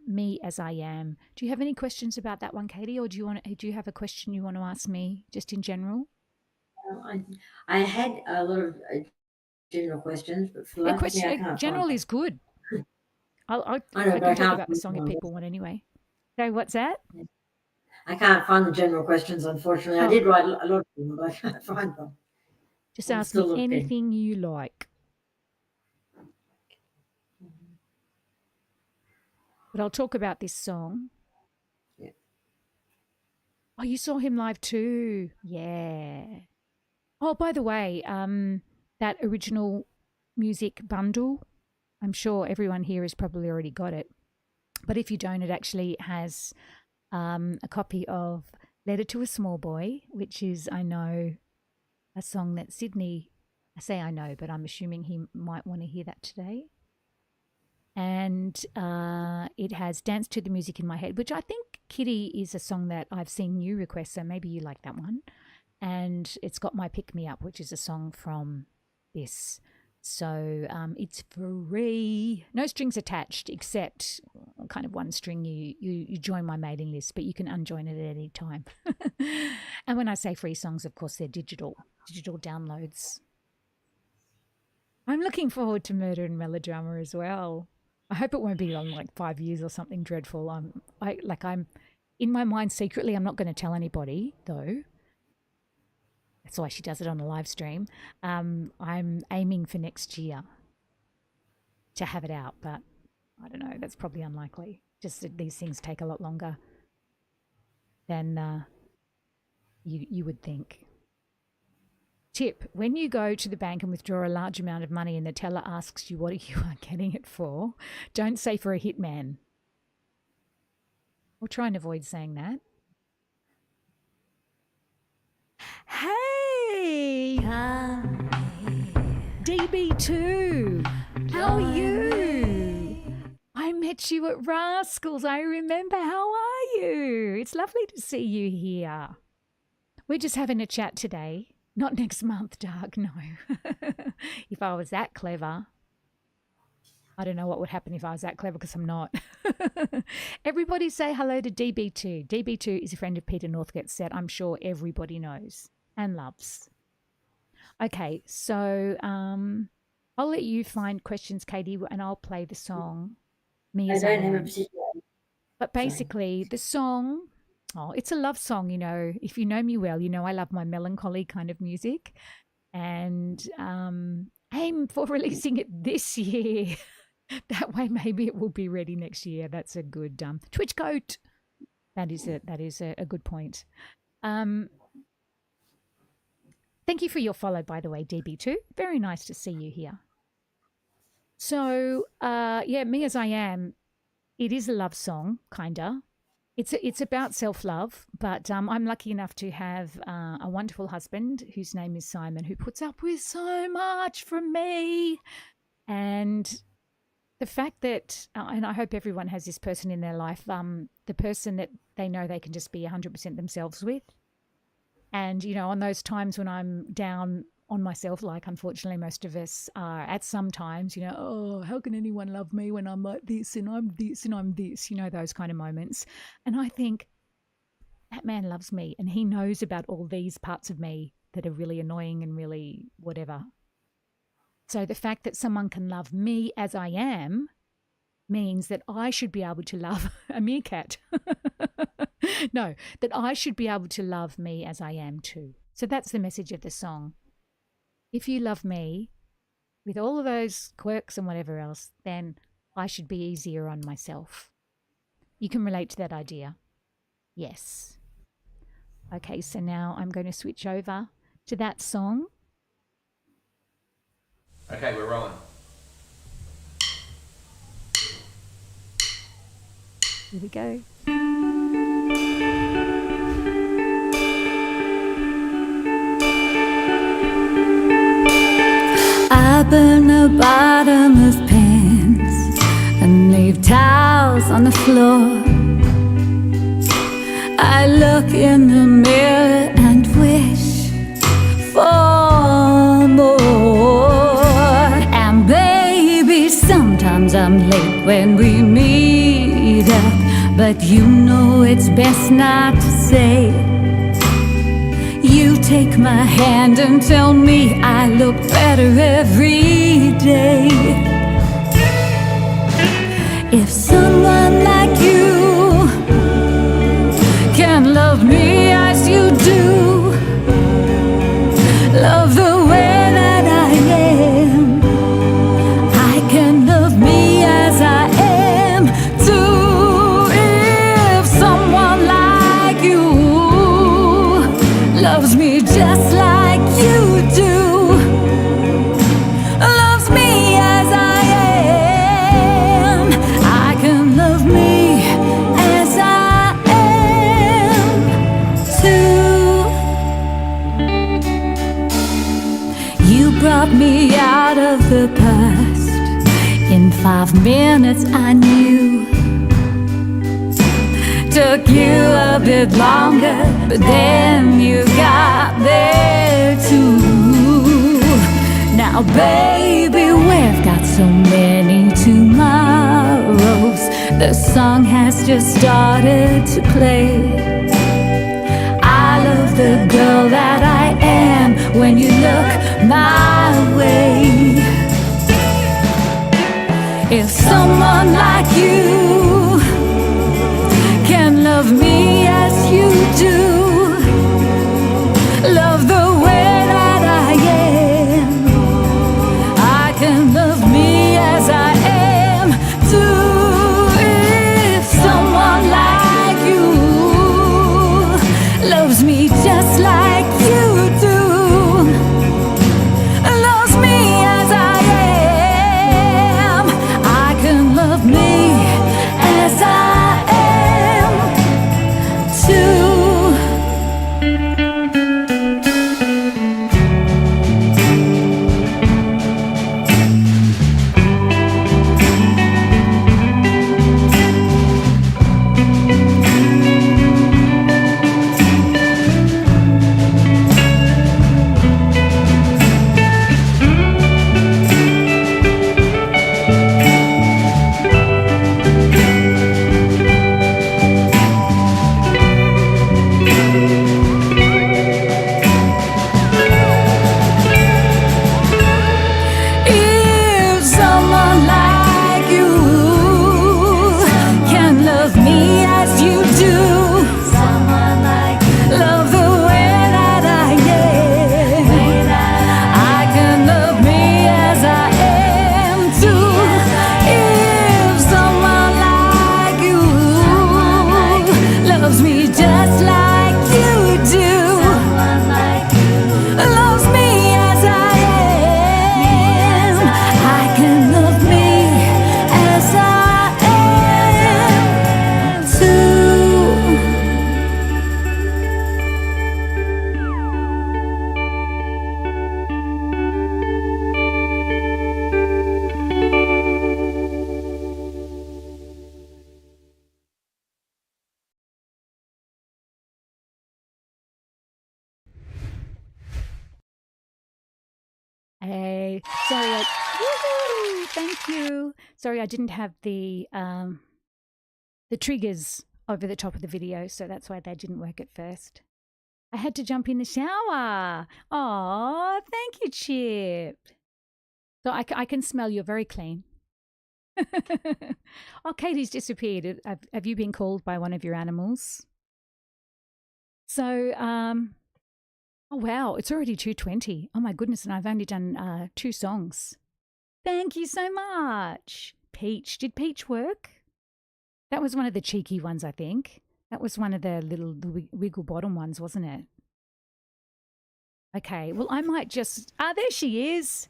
A: Me As I Am. Do you have any questions about that one, Katie, or do you have a question you want to ask me just in general?
B: I had a lot of general questions, but for the life of me, I can't find
A: General
B: them.
A: is good.
B: I know,
A: I
B: but I
A: can talk
B: can't
A: about the
B: find
A: song if
B: them.
A: people want anyway. So what's that?
B: I can't find the general questions, unfortunately. I
A: Oh,
B: did write a lot of them, but I can't find them.
A: just
B: I'm
A: ask
B: still
A: me
B: looking.
A: anything you like. But I'll talk about this song.
B: Yeah.
A: Oh, you saw him live too. Yeah. Oh, by the way, that original music bundle, I'm sure everyone here has probably already got it. But if you don't, it actually has a copy of Letter to a Small Boy, which is, I know, a song that Sydney, I say I know, but I'm assuming he might want to hear that today. And it has Dance to the Music in My Head, which I think, Kitty, is a song that I've seen you request, so maybe you like that one. And it's got My Pick Me Up, which is a song from this. So it's free, no strings attached, except kind of one string. You join my mailing list, but you can unjoin it at any time. And when I say free songs, of course, they're digital downloads. I'm looking forward to Murder and Melodrama as well. I hope it won't be on like 5 years or something dreadful. I'm in my mind secretly. I'm not going to tell anybody though. That's why she does it on a live stream. I'm aiming for next year to have it out, but I don't know. That's probably unlikely. Just that these things take a lot longer than you would think. Tip: when you go to the bank and withdraw a large amount of money and the teller asks you what you are getting it for, don't say for a hitman. We'll try and avoid saying that. Hey! DB2! How are you? I met you at Rascals. I remember. How are you? It's lovely to see you here. We're just having a chat today. Not next month, Doug, no. If I was that clever, I don't know what would happen if I was that clever because I'm not. Everybody say hello to DB2. DB2 is a friend of Peter Northcote's that I'm sure everybody knows and loves. Okay, so I'll let you find questions, Katie, and I'll play the song Me
B: I
A: As I
B: don't have a
A: Am.
B: particular.
A: But basically, the song, it's a love song, you know. If you know me well, you know I love my melancholy kind of music. And aim for releasing it this year. That way, maybe it will be ready next year. That's a good Twitch coat. That is a good point. Thank you for your follow, by the way, DB2. Very nice to see you here. So, yeah, Me As I Am, it is a love song, kinda. It's about self-love, but I'm lucky enough to have a wonderful husband whose name is Simon, who puts up with so much from me. And the fact that, and I hope everyone has this person in their life, the person that they know they can just be 100% themselves with. And, you know, on those times when I'm down on myself, like unfortunately most of us are at some times, you know, oh, how can anyone love me when I'm like this and I'm this and I'm this, you know, those kind of moments. And I think that man loves me and he knows about all these parts of me that are really annoying and really whatever. So the fact that someone can love me as I am means that I should be able to love a meerkat. No, that I should be able to love me as I am too. So that's the message of the song. If you love me with all of those quirks and whatever else, then I should be easier on myself. You can relate to that idea. Yes. Okay, so now I'm going to switch over to that song.
D: Okay, we're rolling.
A: Here we go.
C: I burn the bottom of pans and leave towels on the floor. I look in the mirror and wish for more. And baby, sometimes I'm late when we meet up, but you know it's best not to say. You take my hand and tell me I look better every day. If someone like you can love me as you do, love the way that I am, I can love me as I am too. If someone like you loves me just like you do, loves me as I am, I can love me as I am too. You brought me out of the past. In 5 minutes I knew. Took you a bit longer, but then you got there too. Now baby, we've got so many tomorrows. The song has just started to play. I love the girl that I am when you look my way. If someone like you can love me as you do, love the way that I am, I can love me as I am too. If someone like you loves me just like you do, loves me as I am, I can love me as I am too. If someone like you can love me as you do, someone like you, love the way that I am, I can love me as I am too. If someone like you loves me just like you do, loves me as I am, I can love me as I am too.
A: Hey, sorry, woohoo, thank you. Sorry, I didn't have the triggers over the top of the video, so that's why they didn't work at first. I had to jump in the shower. Oh, thank you, Chip. So I can smell you're very clean. Oh, Katie's disappeared. Have you been called by one of your animals? So, oh wow, it's already 2:20. Oh my goodness, and I've only done 2 songs. Thank you so much. Peach, did Peach work? That was one of the cheeky ones, I think. That was one of the little wiggle bottom ones, wasn't it? Okay, well, I might just... there she is.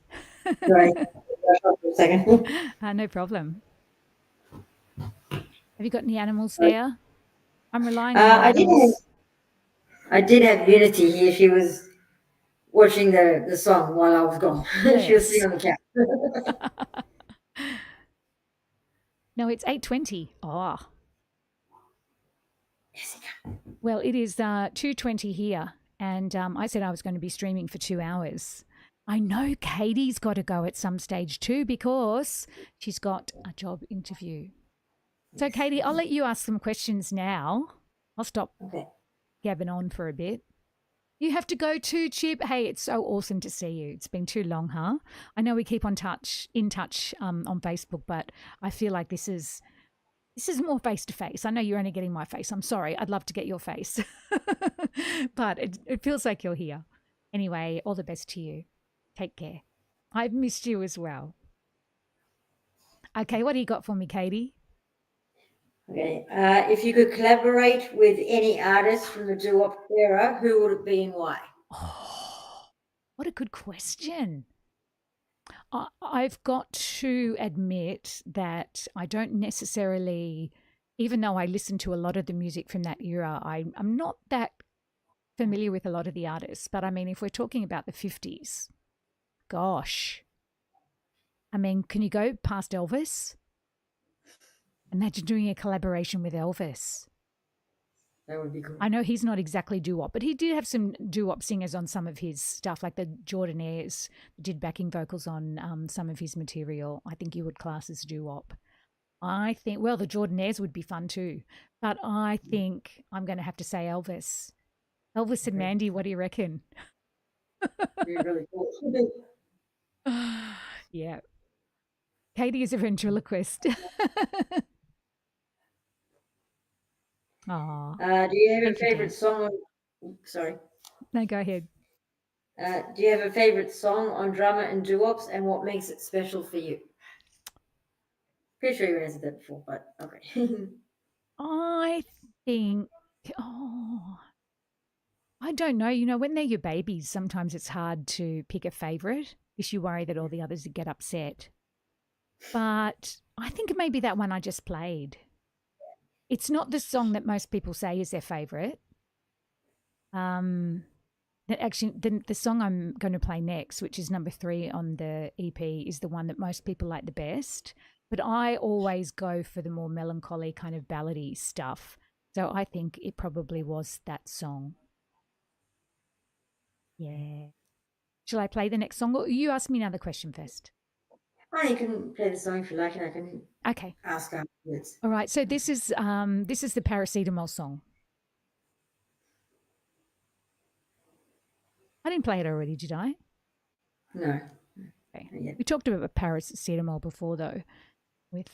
B: Sorry. For a second.
A: No problem. Have you got any animals there? I'm relying on your animals.
B: I did have Unity here. She was watching the song while I was gone. She was sitting on the couch.
A: No, it's 8:20. Oh. Well, it is 2:20 here, and I said I was going to be streaming for 2 hours. I know Katie's got to go at some stage too because she's got a job interview. So, Katie, I'll let you ask some questions now. I'll stop gabbing on for a bit. You have to go too, Chip. Hey, it's so awesome to see you. It's been too long, huh? I know we keep in touch on Facebook, but I feel like this is more face to face. I know you're only getting my face. I'm sorry. I'd love to get your face, but it feels like you're here. Anyway, all the best to you. Take care. I've missed you as well. Okay, what do you got for me, Katie?
B: Okay. If you could collaborate with any artist from the doo-wop era, who would it be and why?
A: Oh, what a good question. I've got to admit that I don't necessarily, even though I listen to a lot of the music from that era, I'm not that familiar with a lot of the artists. But I mean, if we're talking about the 50s, gosh. I mean, can you go past Elvis? Imagine doing a collaboration with Elvis.
B: That would be cool.
A: I know he's not exactly doo-wop, but he did have some doo-wop singers on some of his stuff, like the Jordanaires did backing vocals on some of his material. I think you would class as doo-wop. I think, well, the Jordanaires would be fun too, but I think I'm going to have to say Elvis. Elvis and Mandy, what do you reckon?
B: Be really cool.
A: Yeah. Katie is a ventriloquist.
B: Do you have a favorite song? Sorry.
A: No, go ahead.
B: Do you have a favorite song on drama and doo-wops, and what makes it special for you? Pretty sure you answered that before, but okay.
A: I think, I don't know. You know, when they're your babies, sometimes it's hard to pick a favorite because you worry that all the others get upset. But I think maybe that one I just played. It's not the song that most people say is their favorite. Actually, the song I'm going to play next, which is number 3 on the EP, is the one that most people like the best. But I always go for the more melancholy kind of ballady stuff. So I think it probably was that song. Yeah. Shall I play the next song? Or you ask me another question first.
B: Oh, you can play the song if you like, and I can ask afterwards.
A: All right. So this is the paracetamol song. I didn't play it already, did I?
B: No.
A: Okay. We talked about paracetamol before, though, with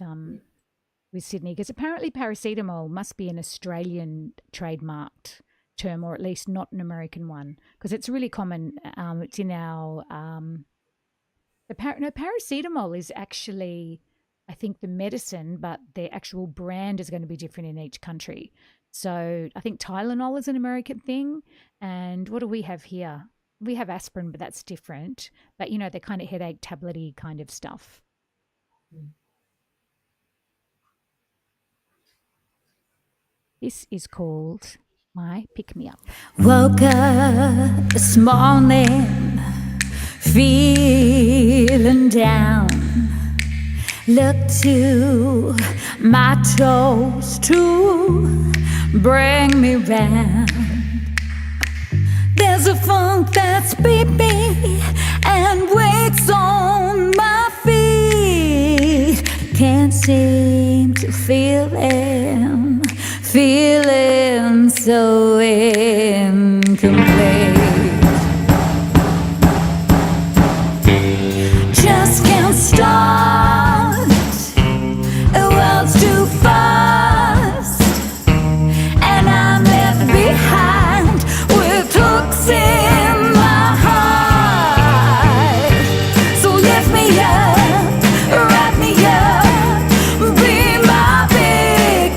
A: Sydney, because apparently paracetamol must be an Australian trademarked term, or at least not an American one, because it's really common. It's in our paracetamol is actually, I think, the medicine, but the actual brand is going to be different in each country. So I think Tylenol is an American thing. And what do we have here? We have aspirin, but that's different. But, you know, they're kind of headache tablet-y kind of stuff. This is called My Pick Me Up.
C: Woke up this morning feeling down. Look to my toes to bring me round. There's a funk that's beeping and waits on my feet. Can't seem to feel him, feeling so incomplete. Just can't start, the world's too fast, and I'm left behind with hooks in my heart. So lift me up, wrap me up, be my big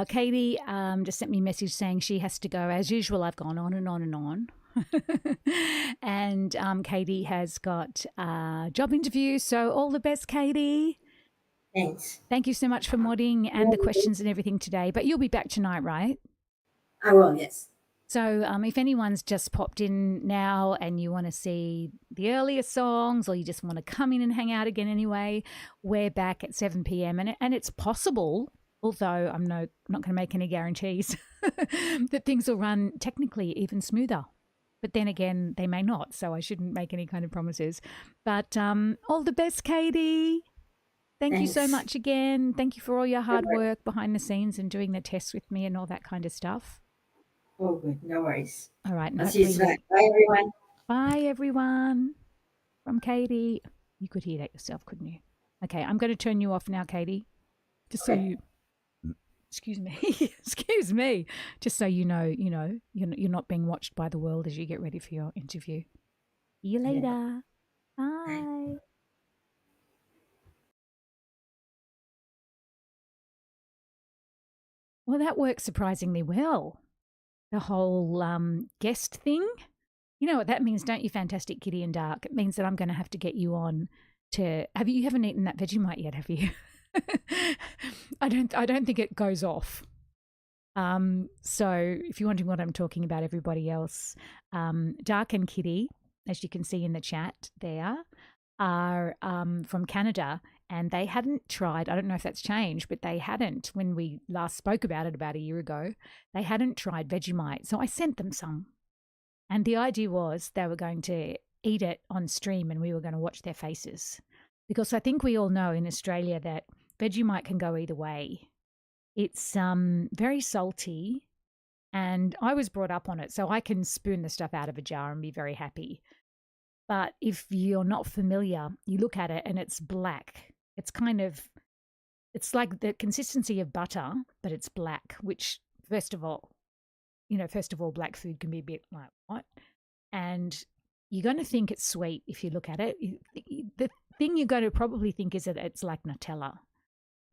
A: Katie just sent me a message saying she has to go. As usual, I've gone on and on and on. And Katie has got a job interview. So all the best, Katie.
B: Thanks.
A: Thank you so much for modding and the questions and everything today. But you'll be back tonight, right?
B: I will, yes.
A: So if anyone's just popped in now and you want to see the earlier songs or you just want to come in and hang out again anyway, we're back at 7 p.m. And it's possible, although I'm not going to make any guarantees, that things will run technically even smoother. But then again, they may not, so I shouldn't make any kind of promises. But all the best, Katie. Thank you so
B: Thanks.
A: much again. Thank you for all your hard work behind the scenes and doing the tests with me and all that kind of stuff.
B: Oh, good. No worries.
A: All right. And
B: I'll see you
A: hopefully
B: tonight. Bye, everyone.
A: Bye, everyone. From Katie. You could hear that yourself, couldn't you? Okay, I'm going to turn you off now, Katie. Just so you, excuse me, excuse me. Just so you know, you're not being watched by the world as you get ready for your interview. See you later. Bye. Well, that works surprisingly well. The whole guest thing. You know what that means, don't you, Fantastic Kitty and Dark? It means that I'm going to have to get you on to. You haven't eaten that Vegemite yet, have you? I don't think it goes off. So if you're wondering what I'm talking about, everybody else, Dark and Kitty, as you can see in the chat there, are from Canada, and they hadn't tried. I don't know if that's changed, but they hadn't when we last spoke about it about a year ago. They hadn't tried Vegemite, so I sent them some. And the idea was they were going to eat it on stream and we were going to watch their faces. Because I think we all know in Australia that Vegemite can go either way. It's very salty, and I was brought up on it, so I can spoon the stuff out of a jar and be very happy. But if you're not familiar, you look at it and it's black. It's like the consistency of butter, but it's black, which first of all, black food can be a bit like what? And you're going to think it's sweet if you look at it. The thing you're going to probably think is that it's like Nutella.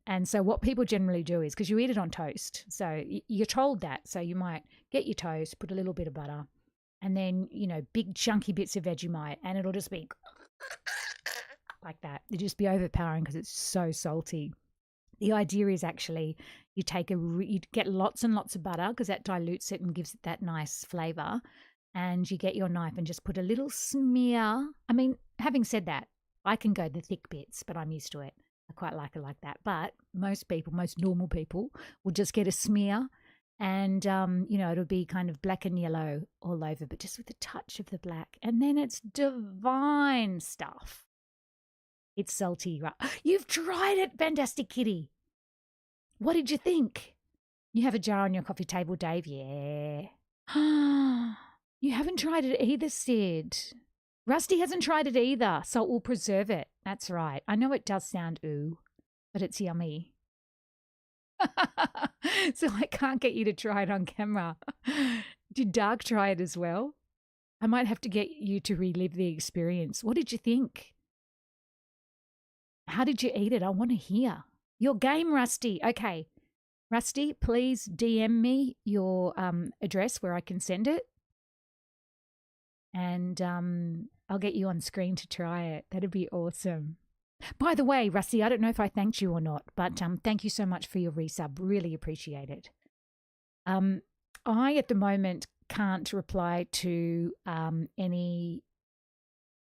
A: And so what people generally do is, because you eat it on toast, so you're told that. So you might get your toast, put a little bit of butter, and then, big chunky bits of Vegemite, and it'll just be like that. It'll just be overpowering because it's so salty. The idea is actually you get lots and lots of butter because that dilutes it and gives it that nice flavor. And you get your knife and just put a little smear. I mean, having said that, I can go the thick bits, but I'm used to it. I quite like it like that. But most normal people will just get a smear and, it'll be kind of black and yellow all over, but just with a touch of the black. And then it's divine stuff. It's salty, right? You've tried it, Fantastic Kitty. What did you think? You have a jar on your coffee table, Dave? Yeah. You haven't tried it either, Sid. Rusty hasn't tried it either, so it will preserve it. That's right. I know it does sound ooh, but it's yummy. So I can't get you to try it on camera. Did Dark try it as well? I might have to get you to relive the experience. What did you think? How did you eat it? I want to hear. Your game, Rusty. Okay. Rusty, please DM me your address where I can send it. And I'll get you on screen to try it. That'd be awesome. By the way, Rusty, I don't know if I thanked you or not, but thank you so much for your resub. Really appreciate it. I, at the moment, can't reply to any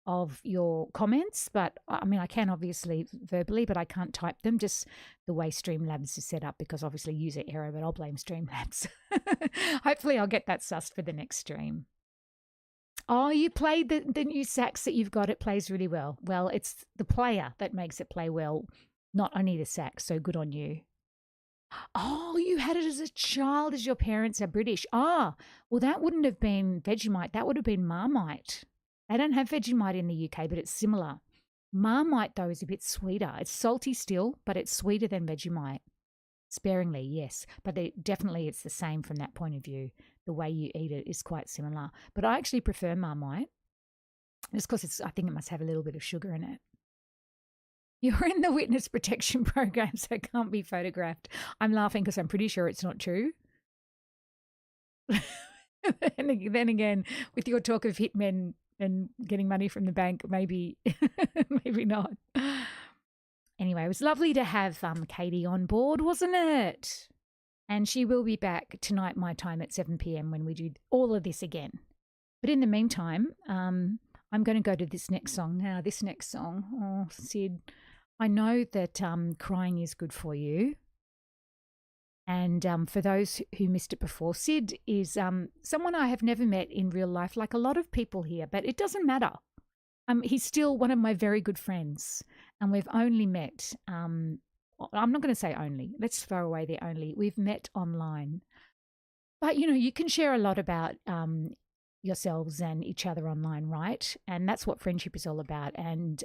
A: of your comments, but I mean, I can obviously verbally, but I can't type them, just the way Streamlabs is set up, because obviously user error, but I'll blame Streamlabs. Hopefully I'll get that sussed for the next stream. Oh, you played the new sax that you've got. It plays really well. Well, it's the player that makes it play well, not only the sax, so good on you. Oh, you had it as a child as your parents are British. Ah, well, that wouldn't have been Vegemite. That would have been Marmite. They don't have Vegemite in the UK, but it's similar. Marmite, though, is a bit sweeter. It's salty still, but it's sweeter than Vegemite. Sparingly, yes. But definitely it's the same from that point of view. The way you eat it is quite similar. But I actually prefer Marmite. Just because I think it must have a little bit of sugar in it. You're in the witness protection program, so it can't be photographed. I'm laughing because I'm pretty sure it's not true. And then again, with your talk of hitmen and getting money from the bank, maybe, maybe not. Anyway, it was lovely to have Katie on board, wasn't it? And she will be back tonight, my time, at 7 p.m. when we do all of this again. But in the meantime, I'm going to go to this next song now. This next song, oh, Sid, I know that crying is good for you. And for those who missed it before, Sid is someone I have never met in real life, like a lot of people here, but it doesn't matter. He's still one of my very good friends, and we've only met, I'm not going to say only, let's throw away the only, we've met online. But, you know, you can share a lot about yourselves and each other online, right? And that's what friendship is all about. And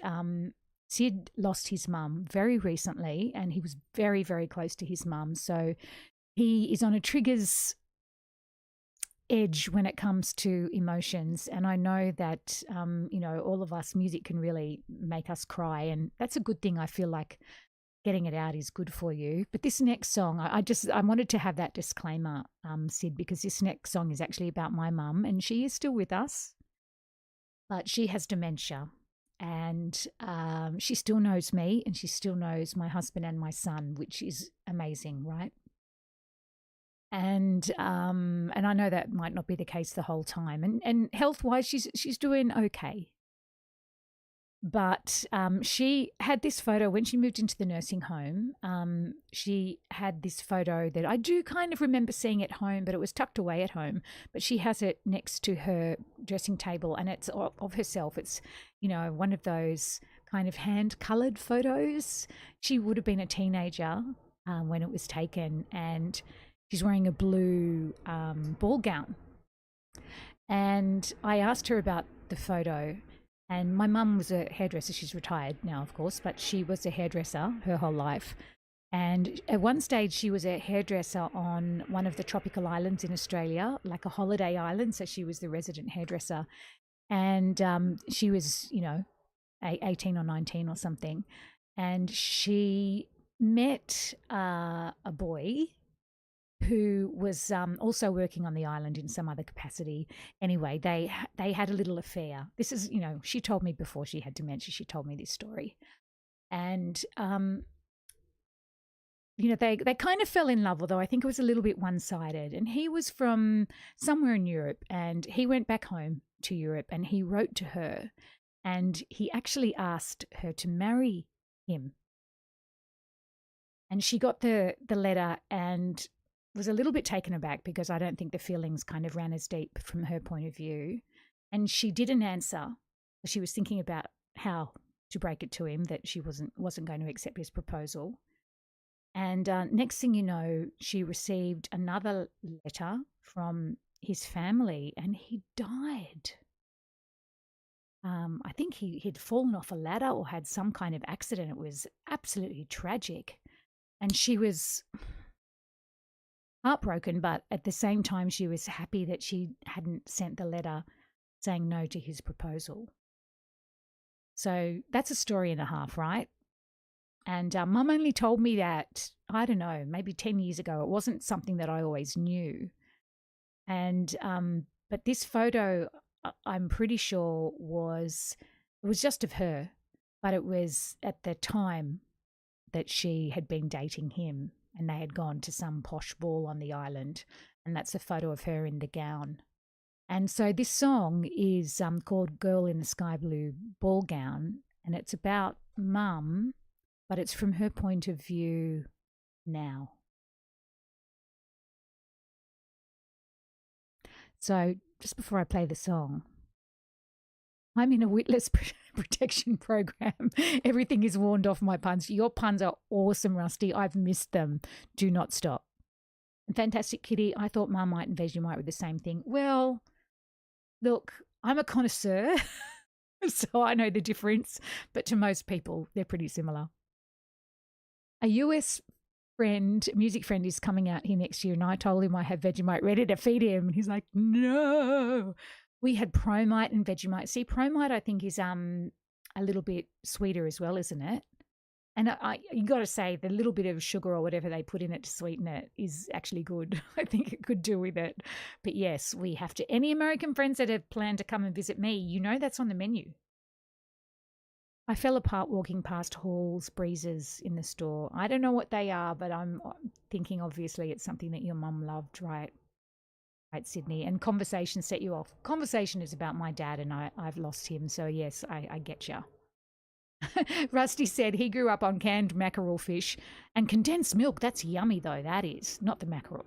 A: Sid lost his mum very recently, and he was very, very close to his mum. So he is on a trigger's edge when it comes to emotions. And I know that, you know, all of us, music can really make us cry. And that's a good thing. I feel like getting it out is good for you. But this next song, I wanted to have that disclaimer, Sid, because this next song is actually about my mum, and she is still with us, but she has dementia. And she still knows me, and she still knows my husband and my son, which is amazing, right? And I know that might not be the case the whole time. And health-wise, she's doing okay. But she had this photo when she moved into the nursing home. She had this photo that I do kind of remember seeing at home, but it was tucked away at home. But she has it next to her dressing table, and it's of herself. It's, you know, one of those kind of hand-coloured photos. She would have been a teenager when it was taken, and she's wearing a blue ball gown. And I asked her about the photo. And my mum was a hairdresser. She's retired now, of course, but she was a hairdresser her whole life. And at one stage, she was a hairdresser on one of the tropical islands in Australia, like a holiday island. So she was the resident hairdresser. And she was, you know, 18 or 19 or something. And she met a boy who was also working on the island in some other capacity. Anyway, they had a little affair. This is, you know, she told me before she had dementia, she told me this story. And, you know, they kind of fell in love, although I think it was a little bit one-sided. And he was from somewhere in Europe, and he went back home to Europe, and he wrote to her, and he actually asked her to marry him. And she got the letter and was a little bit taken aback, because I don't think the feelings kind of ran as deep from her point of view. And she didn't answer. She was thinking about how to break it to him that she wasn't going to accept his proposal. And next thing you know, she received another letter from his family, and he died. I think he'd fallen off a ladder or had some kind of accident. It was absolutely tragic. And she was heartbroken, but at the same time, she was happy that she hadn't sent the letter saying no to his proposal. So that's a story and a half, right? And Mum only told me that, I don't know, maybe 10 years ago. It wasn't something that I always knew. And but this photo, I'm pretty sure it was just of her, but it was at the time that she had been dating him, and they had gone to some posh ball on the island, and that's a photo of her in the gown. And so this song is called Girl in the Sky Blue Ball Gown, and it's about Mum, but it's from her point of view now. So just before I play the song, I'm in a witness protection program. Everything is warned off my puns. Your puns are awesome, Rusty. I've missed them. Do not stop. And Fantastic Kitty, I thought Marmite and Vegemite were the same thing. Well, look, I'm a connoisseur, so I know the difference. But to most people, they're pretty similar. A US music friend is coming out here next year, and I told him I have Vegemite ready to feed him. And he's like, no. We had Promite and Vegemite. See, Promite I think is a little bit sweeter as well, isn't it? And you got to say the little bit of sugar or whatever they put in it to sweeten it is actually good. I think it could do with it. But yes, we have to. Any American friends that have planned to come and visit me, you know that's on the menu. I fell apart walking past Hall's Breezes in the store. I don't know what they are, but I'm thinking obviously it's something that your mum loved, right? Right, Sydney. And conversation set you off. Conversation is about my dad, and I've lost him. So yes, I get you. Rusty said he grew up on canned mackerel fish and condensed milk. That's yummy, though. That is, not the mackerel.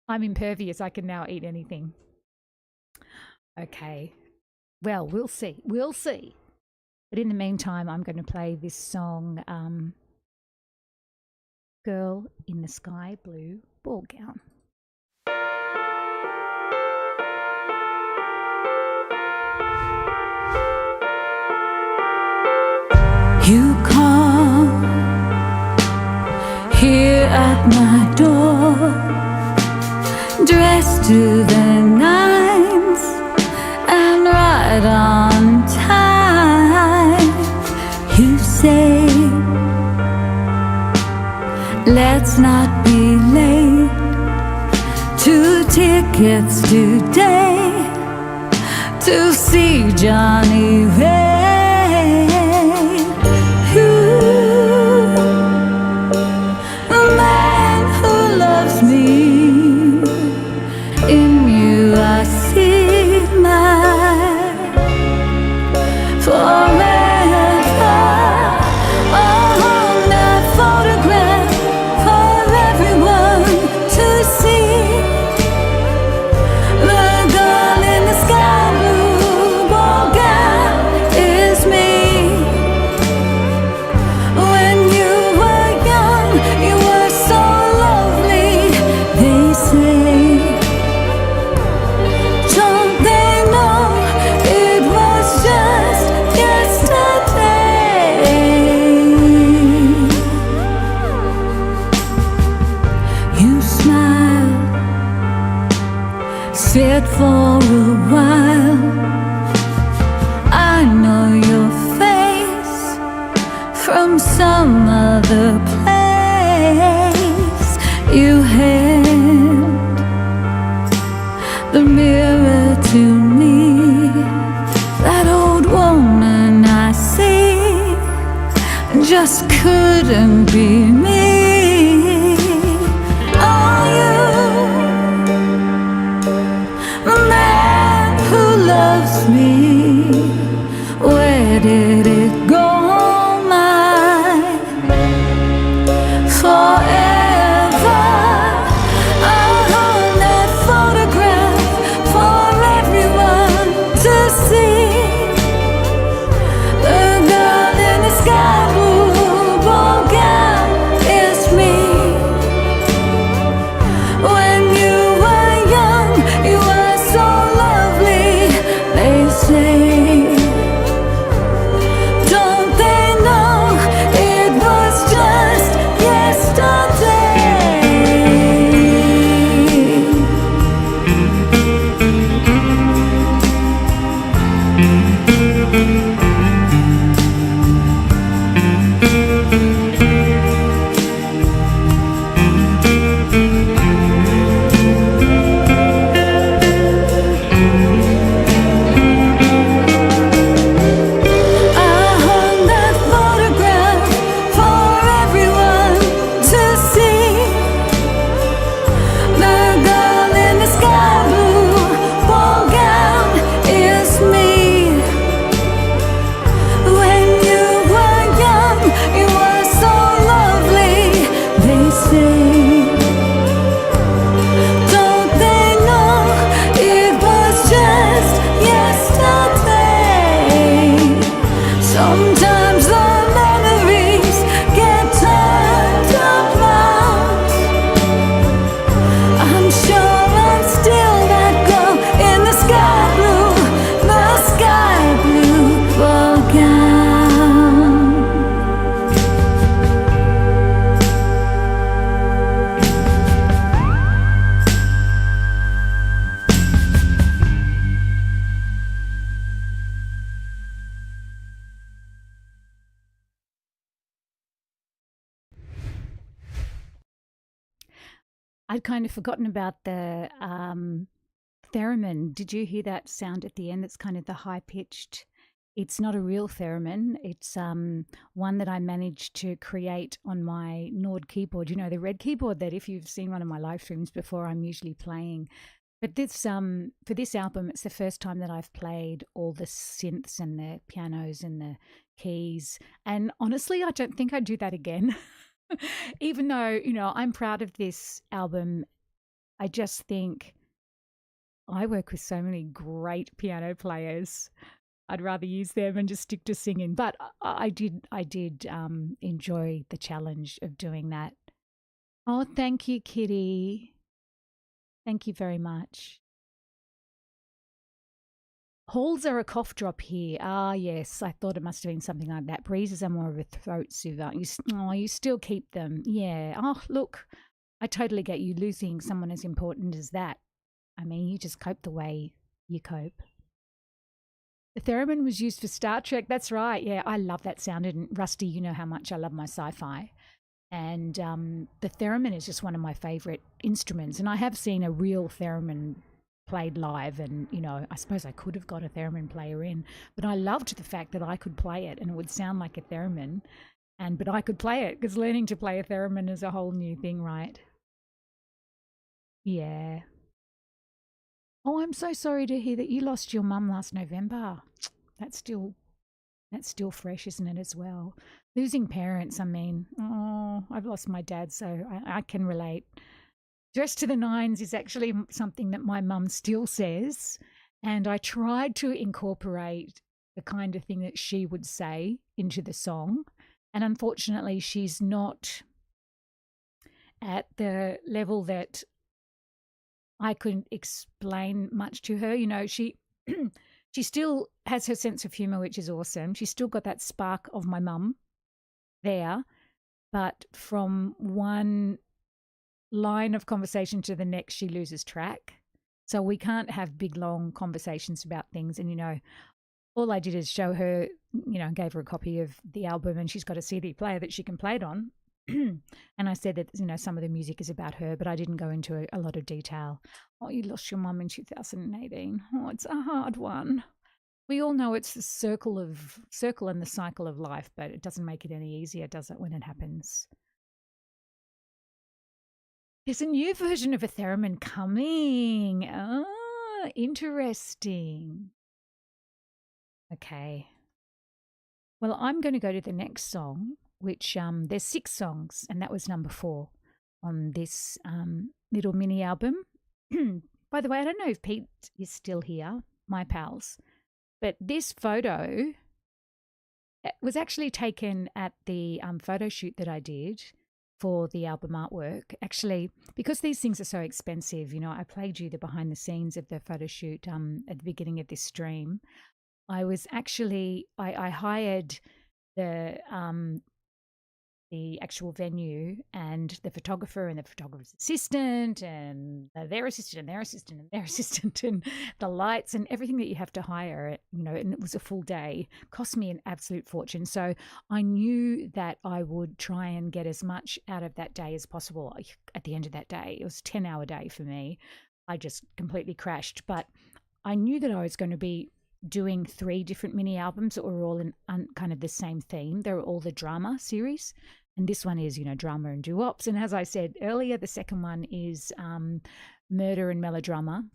A: I'm impervious. I can now eat anything. Okay. Well, we'll see. We'll see. But in the meantime, I'm going to play this song, Girl in the Sky Blue Ball Gown.
C: You come here at my door, dressed to the nines and right on time. You say, let's not be late. 2 tickets today to see Johnny Ray. Sit for a while. I know your face from some other place. You hand the mirror to me. That old woman I see just couldn't be me. Loves me. Where did it go, my forever? I'll hold that photograph for everyone to see. The girl in the sky blue ball gown is me. When you were young, you were so lovely. They say, don't they know it was just yesterday?
A: I'd kind of forgotten about the theremin. Did you hear that sound at the end? It's kind of the high pitched. It's not a real theremin. It's one that I managed to create on my Nord keyboard. You know, the red keyboard that if you've seen one of my live streams before, I'm usually playing. But this for this album, it's the first time that I've played all the synths and the pianos and the keys. And honestly, I don't think I'd do that again. Even though, you know, I'm proud of this album, I just think I work with so many great piano players. I'd rather use them and just stick to singing. But I did enjoy the challenge of doing that. Oh, thank you, Kitty. Thank you very much. Halls are a cough drop here. Ah, yes. I thought it must have been something like that. Breezes are more of a throat soother. You still keep them. Yeah. Oh, look, I totally get you losing someone as important as that. I mean, you just cope the way you cope. The theremin was used for Star Trek. That's right. Yeah, I love that sound. And Rusty, you know how much I love my sci-fi. And the theremin is just one of my favorite instruments. And I have seen a real theremin played live. And, you know, I suppose I could have got a theremin player in. But I loved the fact that I could play it and it would sound like a theremin. But I could play it because learning to play a theremin is a whole new thing, right? Yeah. Oh, I'm so sorry to hear that you lost your mum last November. That's still fresh, isn't it, as well? Losing parents, I mean, oh, I've lost my dad, so I can relate. Dressed to the nines is actually something that my mum still says, and I tried to incorporate the kind of thing that she would say into the song, and unfortunately she's not at the level that I couldn't explain much to her. You know, she still has her sense of humor, which is awesome. She's still got that spark of my mum there, but from one line of conversation to the next, she loses track. So we can't have big, long conversations about things. And, you know, all I did is show her, you know, gave her a copy of the album and she's got a CD player that she can play it on. And I said that, you know, some of the music is about her, but I didn't go into a lot of detail. Oh, you lost your mum in 2018. Oh, it's a hard one. We all know it's the circle and the cycle of life, but it doesn't make it any easier, does it, when it happens? There's a new version of a theremin coming. Ah, interesting. Okay. Well, I'm going to go to the next song, which there's 6 songs, and that was number 4 on this little mini album. By the way, I don't know if Pete is still here, my pals, but this photo was actually taken at the photo shoot that I did for the album artwork. Actually, because these things are so expensive, you know, I played you the behind the scenes of the photo shoot at the beginning of this stream. I was actually, I hired the actual venue and the photographer and the photographer's assistant and their assistant and their assistant and their assistant and the lights and everything that you have to hire, you know, and it was a full day, cost me an absolute fortune. So I knew that I would try and get as much out of that day as possible. At the end of that day, it was a 10-hour day for me. I just completely crashed, but I knew that I was going to be doing 3 different mini albums that were all in kind of the same theme. They were all the drama series. And this one is, you know, drama and DooWops. And as I said earlier, the second one is murder and melodrama.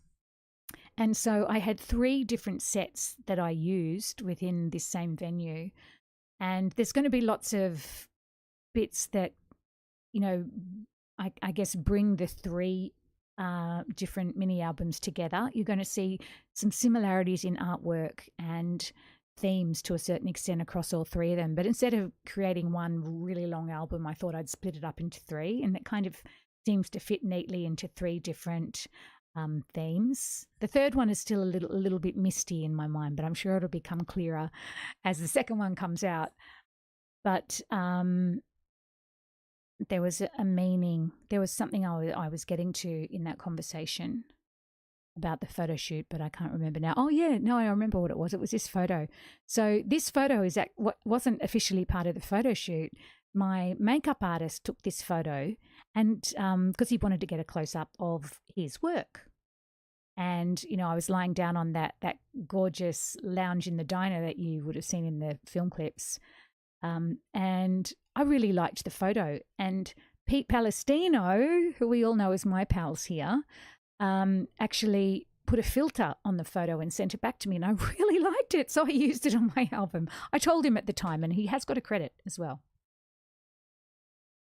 A: And so I had 3 different sets that I used within this same venue. And there's going to be lots of bits that, you know, I guess bring the 3 different mini albums together. You're going to see some similarities in artwork and themes to a certain extent across all 3 of them. But instead of creating one really long album, I thought I'd split it up into 3, and that kind of seems to fit neatly into 3 different themes. The third one is still a little bit misty in my mind, but I'm sure it'll become clearer as the second one comes out. But there was a meaning. There was something I was getting to in that conversation about the photo shoot, but I can't remember now. Oh yeah, no, I remember what it was. It was this photo. So this photo is wasn't officially part of the photo shoot. My makeup artist took this photo and because he wanted to get a close-up of his work. And, you know, I was lying down on that gorgeous lounge in the diner that you would have seen in the film clips. And I really liked the photo. And Pete Palestino, who we all know as my pals here, actually put a filter on the photo and sent it back to me. And I really liked it. So I used it on my album. I told him at the time, and he has got a credit as well.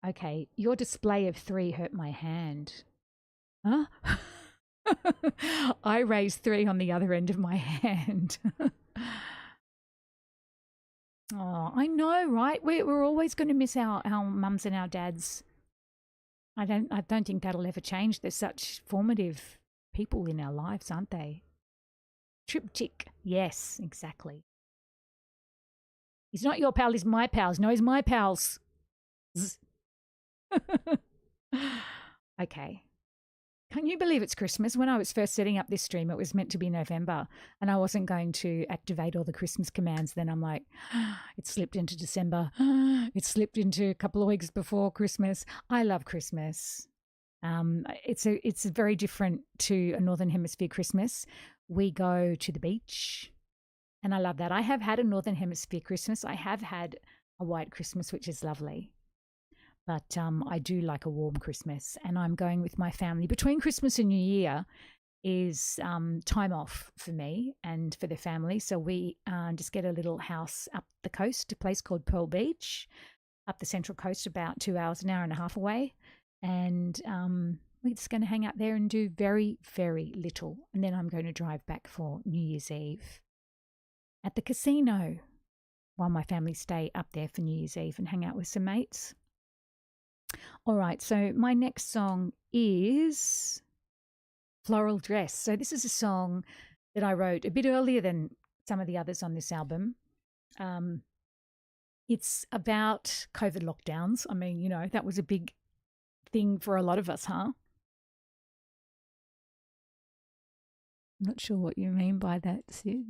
A: Okay, your display of 3 hurt my hand. Huh? I raised 3 on the other end of my hand. Oh, I know, right? We're always going to miss our mums and our dads. I don't think that'll ever change. They're such formative people in our lives, aren't they? Triptych. Yes, exactly. He's not your pal, he's my pals. No, he's my pals. Okay. Can you believe it's Christmas? When I was first setting up this stream, it was meant to be November, and I wasn't going to activate all the Christmas commands. Then I'm like, it slipped into December. It slipped into a couple of weeks before Christmas. I love Christmas. It's very different to a Northern Hemisphere Christmas. We go to the beach, and I love that. I have had a Northern Hemisphere Christmas. I have had a white Christmas, which is lovely. But I do like a warm Christmas, and I'm going with my family. Between Christmas and New Year is time off for me and for the family. So we just get a little house up the coast, a place called Pearl Beach, up the Central Coast, about 2 hours, an hour and a half away. And we're just going to hang out there and do very, very little. And then I'm going to drive back for New Year's Eve at the casino while my family stay up there for New Year's Eve and hang out with some mates. All right, so my next song is Floral Dress. So this is a song that I wrote a bit earlier than some of the others on this album. It's about COVID lockdowns. I mean, you know, that was a big thing for a lot of us, huh? I'm not sure what you mean by that, Sid.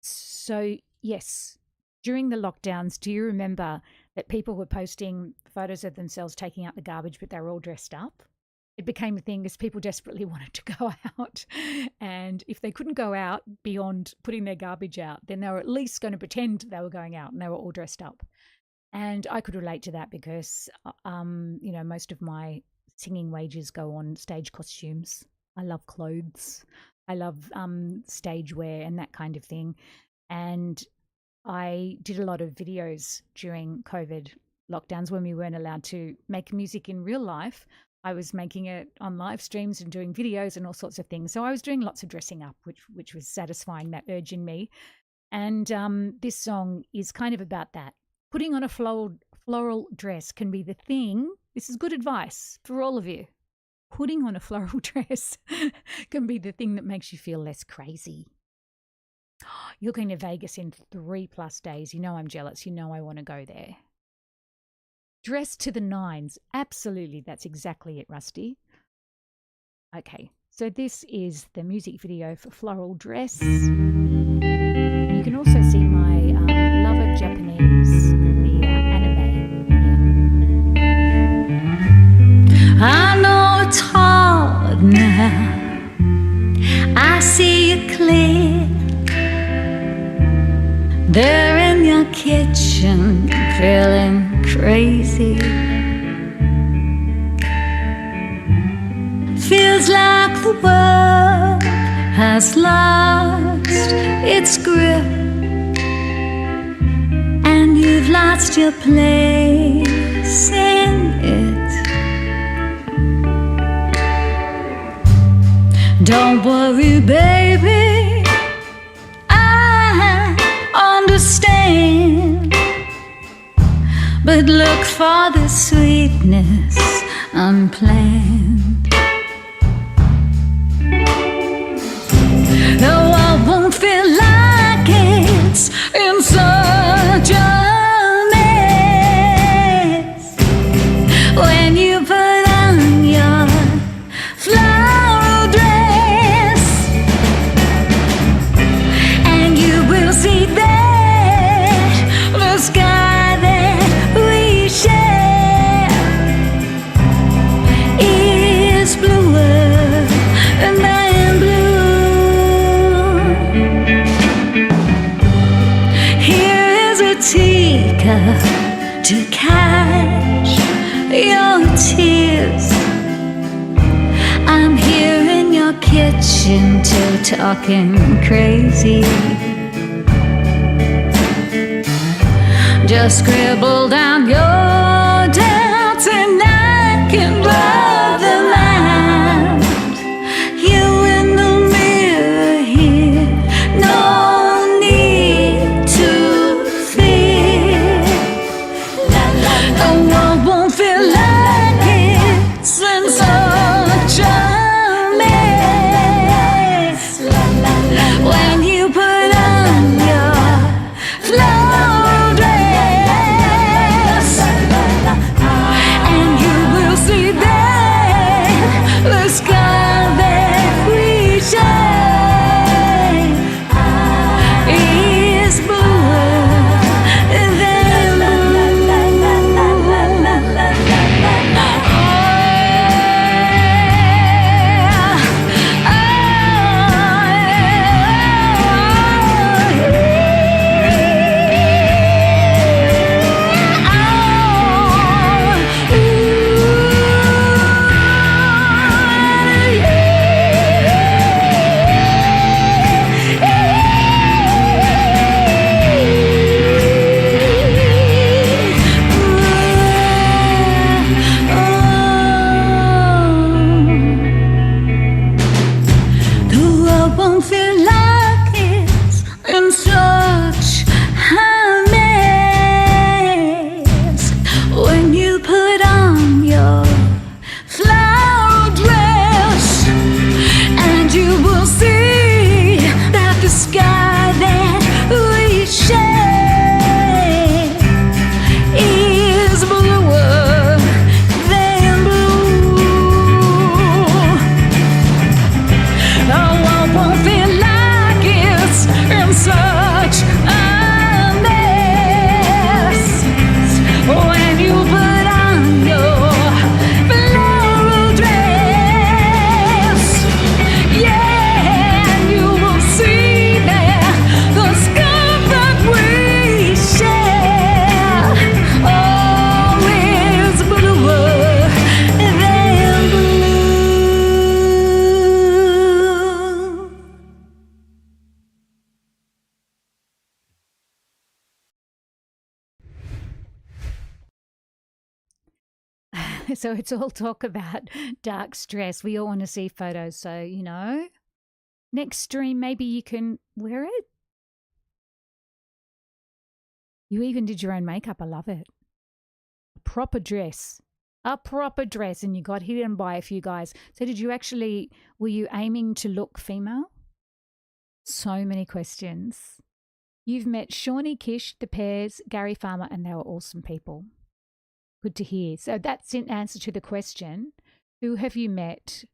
A: So, yes, during the lockdowns, do you remember that people were posting photos of themselves taking out the garbage, but they were all dressed up? It became a thing because people desperately wanted to go out. And if they couldn't go out beyond putting their garbage out, then they were at least going to pretend they were going out, and they were all dressed up. And I could relate to that because, you know, most of my singing wages go on stage costumes. I love clothes. I love stage wear and that kind of thing. And I did a lot of videos during COVID lockdowns when we weren't allowed to make music in real life. I was making it on live streams and doing videos and all sorts of things. So I was doing lots of dressing up, which was satisfying that urge in me. And this song is kind of about that. Putting on a floral dress can be the thing. This is good advice for all of you. Putting on a floral dress can be the thing that makes you feel less crazy. You're going to Vegas in 3+ days. You know I'm jealous. You know I want to go there. Dress to the nines. Absolutely. That's exactly it, Rusty. Okay. So this is the music video for Floral Dress. You can also see my love of Japanese, the anime. Yeah.
C: I know it's hard now. I see you clear. There in your kitchen, feeling crazy. Feels like the world has lost its grip, and you've lost your place in it. Don't worry, baby, I understand, but look for the sweetness unplanned. The world won't feel like it's in such a mess when you put on your floral dress, and you will see that the kitchen to talking crazy. Just scribble down your doubts and I can blow them out. You in the mirror here, no need to fear. The world won't feel like it's in such a mess when you put on your flower dress, and you will see that the sky that we share is bluer than the world won't feel like it's in such a mess when you put on your flower dress, and you will see that the sky that we share is bluer than blue. The world won't feel like it's in such a mess when you put on your floral dress. Yeah, and you will see that the sky that we share, oh, is bluer than blue.
A: So it's all talk about dark stress. We all want to see photos. So, next stream, maybe you can wear it. You even did your own makeup. I love it. A proper dress. And you got hidden by a few guys. So were you aiming to look female? So many questions. You've met Shawnee Kish, the Pears, Gary Farmer, and they were awesome people. Good to hear. So that's in answer to the question. Who have you met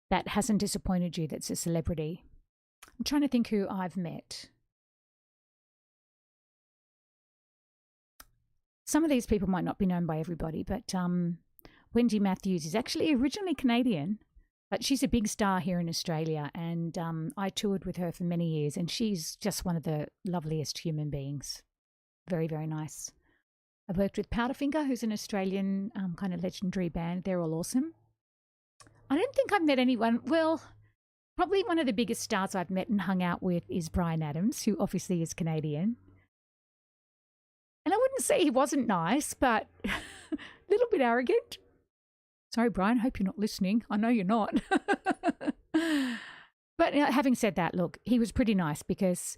A: that hasn't disappointed you that's a celebrity? I'm trying to think who I've met. Some of these people might not be known by everybody, but Wendy Matthews is actually originally Canadian, but she's a big star here in Australia, and I toured with her for many years, and she's just one of the loveliest human beings. Very, very nice. I've worked with Powderfinger, who's an Australian kind of legendary band. They're all awesome. I don't think I've met anyone. Well, probably one of the biggest stars I've met and hung out with is Bryan Adams, who obviously is Canadian. And I wouldn't say he wasn't nice, but a little bit arrogant. Sorry, Bryan, hope you're not listening. I know you're not. But having said that, look, he was pretty nice because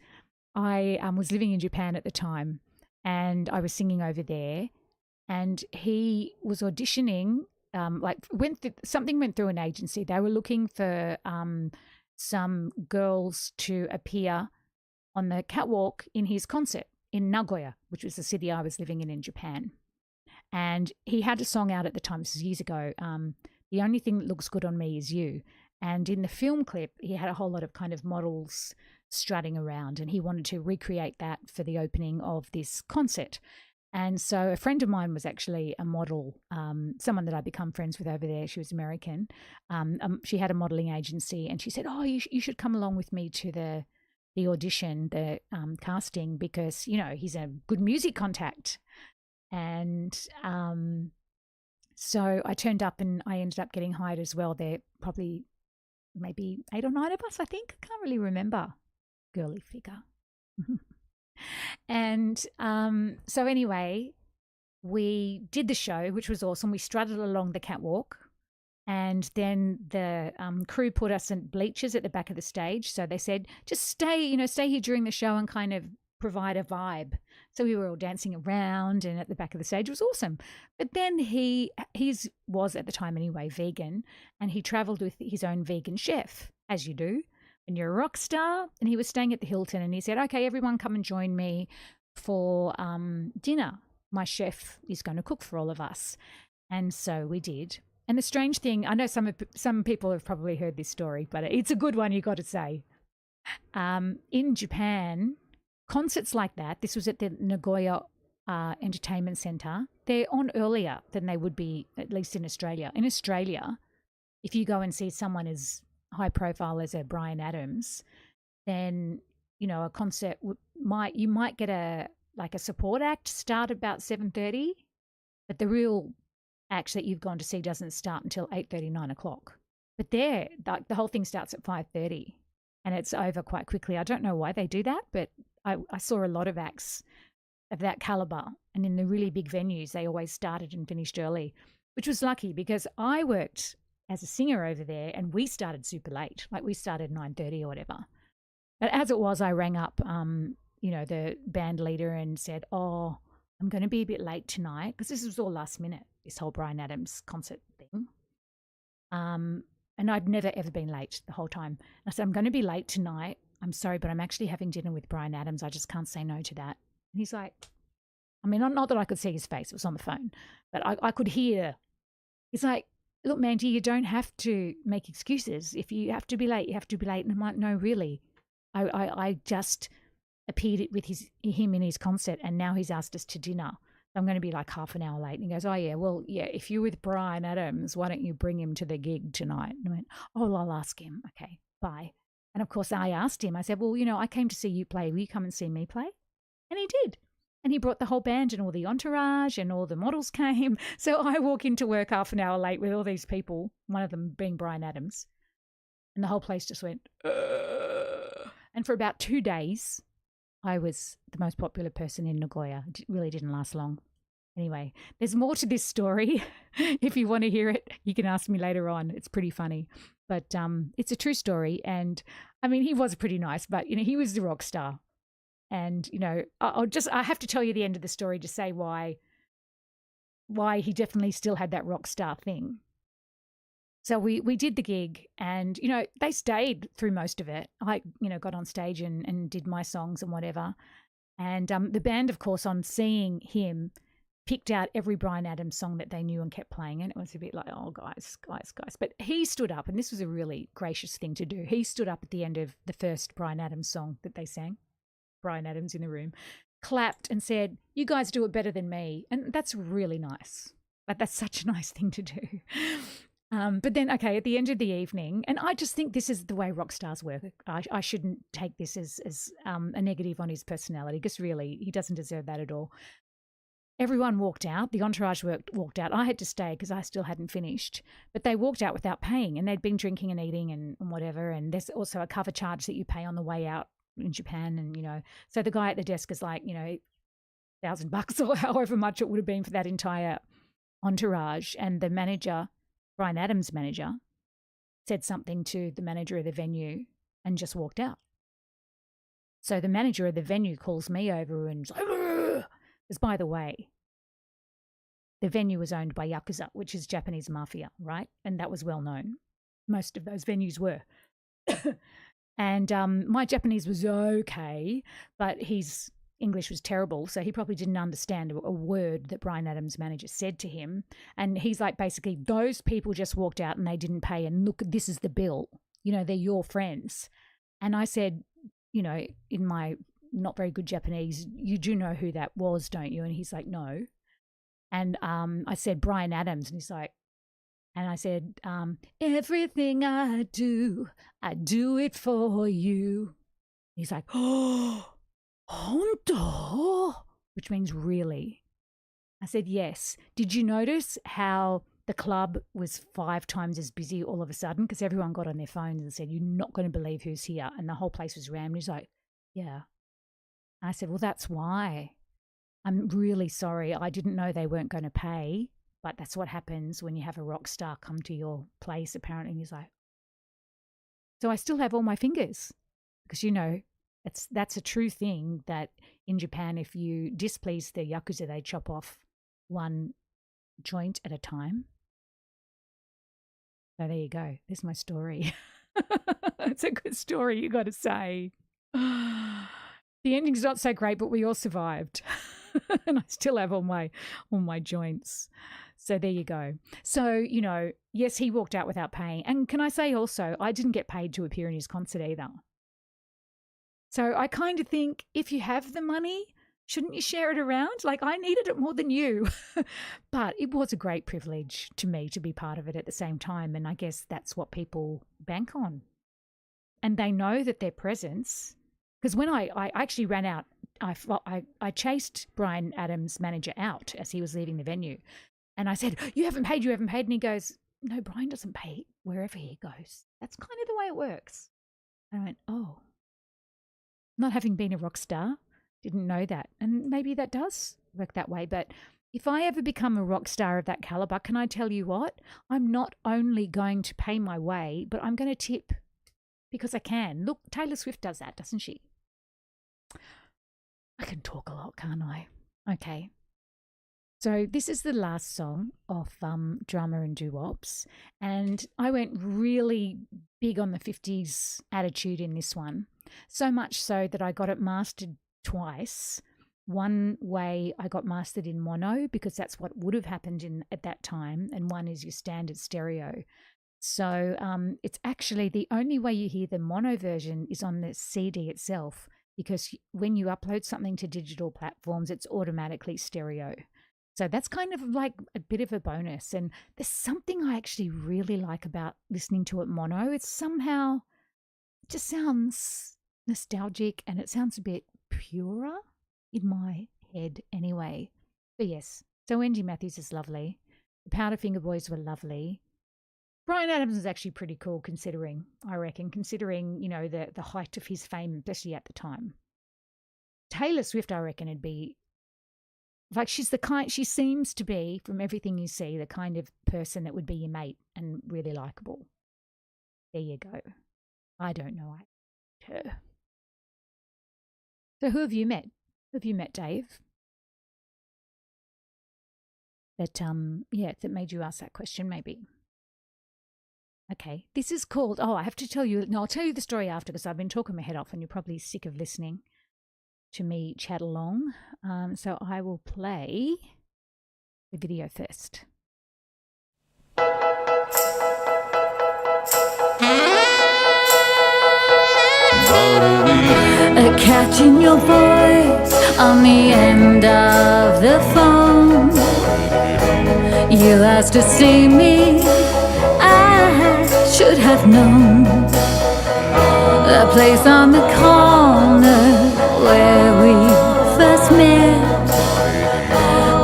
A: I was living in Japan at the time, and I was singing over there, and he was auditioning. Something went through an agency. They were looking for some girls to appear on the catwalk in his concert in Nagoya, which was the city I was living in Japan. And he had a song out at the time, this is years ago, The Only Thing That Looks Good on Me Is You. And in the film clip, he had a whole lot of kind of models strutting around, and he wanted to recreate that for the opening of this concert. And so a friend of mine was actually a model, someone that I'd become friends with over there. She was American. She had a modeling agency, and she said, oh, you should come along with me to the audition, the casting, because, he's a good music contact. And so I turned up and I ended up getting hired as well. They're probably maybe 8 or 9 of us, I think. I can't really remember. Girly figure. And so anyway, we did the show, which was awesome. We strutted along the catwalk, and then the crew put us in bleachers at the back of the stage. So they said, just stay here during the show and kind of provide a vibe. So we were all dancing around and at the back of the stage. It was awesome. But then he was at the time anyway vegan, and he traveled with his own vegan chef, as you do when you're a rock star. And he was staying at the Hilton, and he said, okay, everyone come and join me for dinner. My chef is going to cook for all of us. And so we did. And the strange thing, I know some people have probably heard this story, but it's a good one, you got to say. In Japan, concerts like that, this was at the Nagoya Entertainment Centre, they're on earlier than they would be, at least in Australia. In Australia, if you go and see someone as high profile as a Bryan Adams, then, a concert you might get a support act start about 7:30, but the real act that you've gone to see doesn't start until 8:30, 9 o'clock. But there, the whole thing starts at 5:30 and it's over quite quickly. I don't know why they do that, but I saw a lot of acts of that caliber, and in the really big venues, they always started and finished early, which was lucky because I worked as a singer over there and we started super late. Like we started 9:30 or whatever. But as it was, I rang up, the band leader and said, oh, I'm going to be a bit late tonight, because this was all last minute, this whole Bryan Adams concert thing. And I'd never, ever been late the whole time. And I said, I'm going to be late tonight. I'm sorry, but I'm actually having dinner with Bryan Adams. I just can't say no to that. And he's like, I mean, not that I could see his face. It was on the phone. But I could hear. He's like, look, Mandy, you don't have to make excuses. If you have to be late, you have to be late. And I'm like, no, really. I just appeared with him in his concert, and now he's asked us to dinner. I'm going to be like half an hour late. And he goes, oh, yeah, well, yeah, if you're with Bryan Adams, why don't you bring him to the gig tonight? And I went, oh, well, I'll ask him. Okay, bye. And, of course, I asked him. I said, well, I came to see you play. Will you come and see me play? And he did. And he brought the whole band and all the entourage, and all the models came. So I walk into work half an hour late with all these people, one of them being Bryan Adams. And the whole place just went, ugh. And for about 2 days, I was the most popular person in Nagoya. It really didn't last long. Anyway, there's more to this story. If you want to hear it, you can ask me later on. It's pretty funny. But it's a true story. And, I mean, he was pretty nice, but, he was the rock star. And, I have to tell you the end of the story to say why he definitely still had that rock star thing. So we did the gig, and, they stayed through most of it. I, got on stage and did my songs and whatever. And the band, of course, on seeing him, picked out every Bryan Adams song that they knew and kept playing. And it was a bit like, oh, guys. But he stood up, and this was a really gracious thing to do. He stood up at the end of the first Bryan Adams song that they sang, Bryan Adams in the Room, clapped and said, you guys do it better than me. And that's really nice. Like, that's such a nice thing to do. But then, okay, at the end of the evening, and I just think this is the way rock stars work. I shouldn't take this as a negative on his personality, because really he doesn't deserve that at all. Everyone walked out. The entourage walked out. I had to stay because I still hadn't finished. But they walked out without paying, and they'd been drinking and eating and whatever. And there's also a cover charge that you pay on the way out in Japan. And, so the guy at the desk is like, $1,000 or however much it would have been for that entire entourage. And the manager, Bryan Adams' manager, said something to the manager of the venue and just walked out. So the manager of the venue calls me over and says, because, by the way, the venue was owned by Yakuza, which is Japanese mafia, right? And that was well known. Most of those venues were. And my Japanese was okay, but his English was terrible, so he probably didn't understand a word that Bryan Adams' manager said to him. And he's like, basically, those people just walked out and they didn't pay, and look, this is the bill. They're your friends. And I said, in my not very good Japanese, you do know who that was, don't you? And he's like, no. And I said, Bryan Adams. And he's like, and I said, everything I do it for you. He's like, oh, Honto? Which means really. I said, yes. Did you notice how the The club was 5 times as busy all of a sudden because everyone got on their phones and said, "You're not going to believe who's here." And the whole place was rammed. He's like, "Yeah." I said, "Well, that's why. I'm really sorry. I didn't know they weren't going to pay, but that's what happens when you have a rock star come to your place, apparently." And he's like, "So I still have all my fingers." Because, that's a true thing that in Japan, if you displease the Yakuza, they chop off one joint at a time. So there you go. There's my story. It's a good story, you got to say. The ending's not so great, but we all survived. And I still have all my joints. So there you go. So, yes, he walked out without paying. And can I say also, I didn't get paid to appear in his concert either. So I kind of think if you have the money, shouldn't you share it around? Like, I needed it more than you. But it was a great privilege to me to be part of it at the same time. And I guess that's what people bank on. And they know that their presence, because when I actually ran out, I chased Brian Adams' manager out as he was leaving the venue. And I said, you haven't paid. And he goes, "No, Brian doesn't pay wherever he goes. That's kind of the way it works." And I went, "Oh, not having been a rock star, didn't know that." And maybe that does work that way. But if I ever become a rock star of that caliber, can I tell you what? I'm not only going to pay my way, but I'm going to tip because I can. Look, Taylor Swift does that, doesn't she? I can talk a lot, can't I? Okay. So this is the last song of Drama and DooWops. And I went really big on the 50s attitude in this one. So much so that I got it mastered twice. One way I got mastered in mono because that's what would have happened at that time. And one is your standard stereo. So it's actually the only way you hear the mono version is on the CD itself, because when you upload something to digital platforms, it's automatically stereo. So that's kind of like a bit of a bonus. And there's something I actually really like about listening to it mono. It just sounds nostalgic and it sounds a bit purer in my head anyway. But yes, so Angie Matthews is lovely. The Powderfinger Boys were lovely. Brian Adams is actually pretty cool considering the height of his fame, especially at the time. Taylor Swift, I reckon, would be like, she seems to be, from everything you see, the kind of person that would be your mate and really likable. There you go. I don't know her. So who have you met? Who have you met, Dave? That made you ask that question, maybe. Okay, this is called, I have to tell you, no, I'll tell you the story after because I've been talking my head off and you're probably sick of listening to me chat along. So I will play the video first.
C: Catching your voice on the end of the phone. You asked to see me, I should have known. The place on the corner where we first met.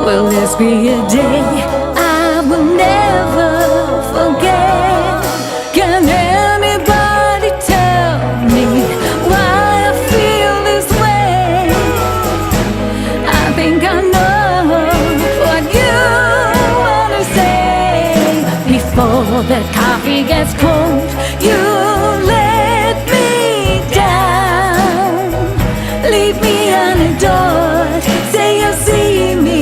C: Will this be a day I will never forget? Can anybody tell me why I feel this way? I think I know what you want to say. Before the coffee gets cold, you let me down. Leave me unadored. Say you'll see me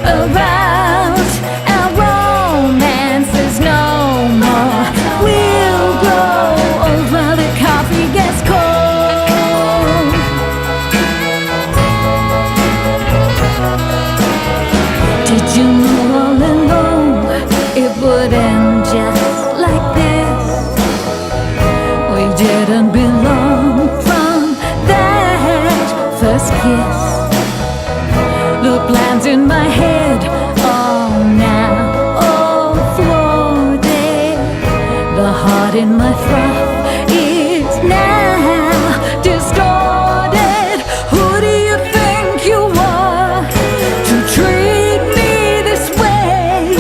C: around. Our romance is no more. We'll grow over. The coffee gets cold. Did you know all along it would end just like this? We didn't belong from that first kiss. The plans in my head are now all floated. The heart in my froth is now distorted. Who do you think you are to treat me this way?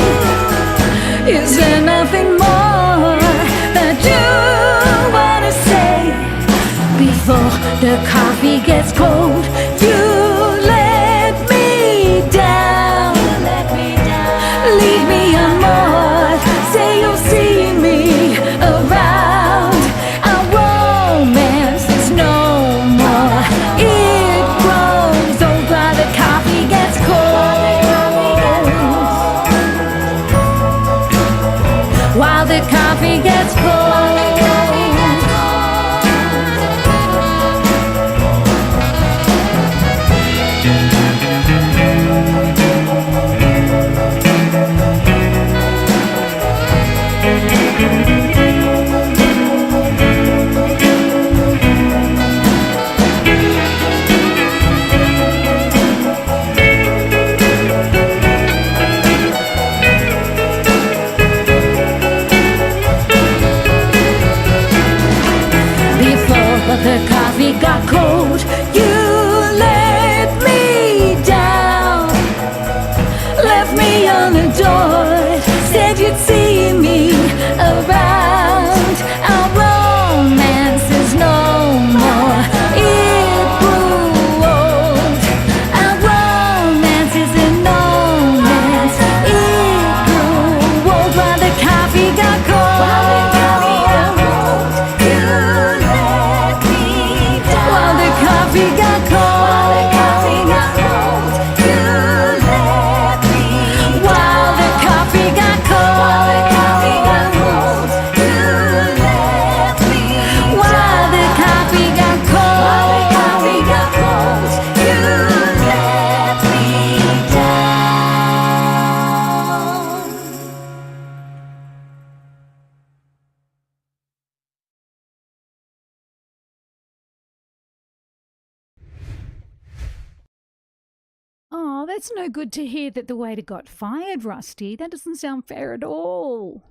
A: Oh, that's no good to hear that the waiter got fired, Rusty. That doesn't sound fair at all.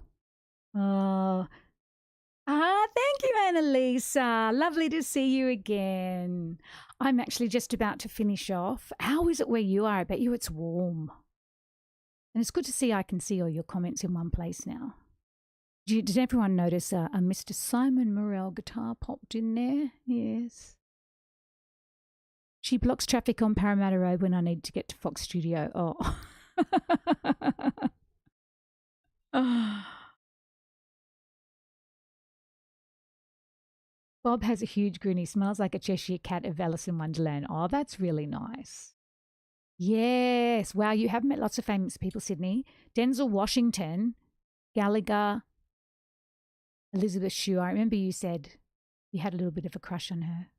A: Oh, thank you, Annalisa. Lovely to see you again. I'm actually just about to finish off. How is it where you are? I bet you it's warm. And it's good to see I can see all your comments in one place now. Did everyone notice a Mr. Simon Morell guitar popped in there? Yes. She blocks traffic on Parramatta Road when I need to get to Fox Studio. Oh. Bob has a huge grin. He smells like a Cheshire cat of Alice in Wonderland. Oh, that's really nice. Yes. Wow, you have met lots of famous people, Sydney. Denzel Washington, Gallagher, Elizabeth Shue. I remember you said you had a little bit of a crush on her.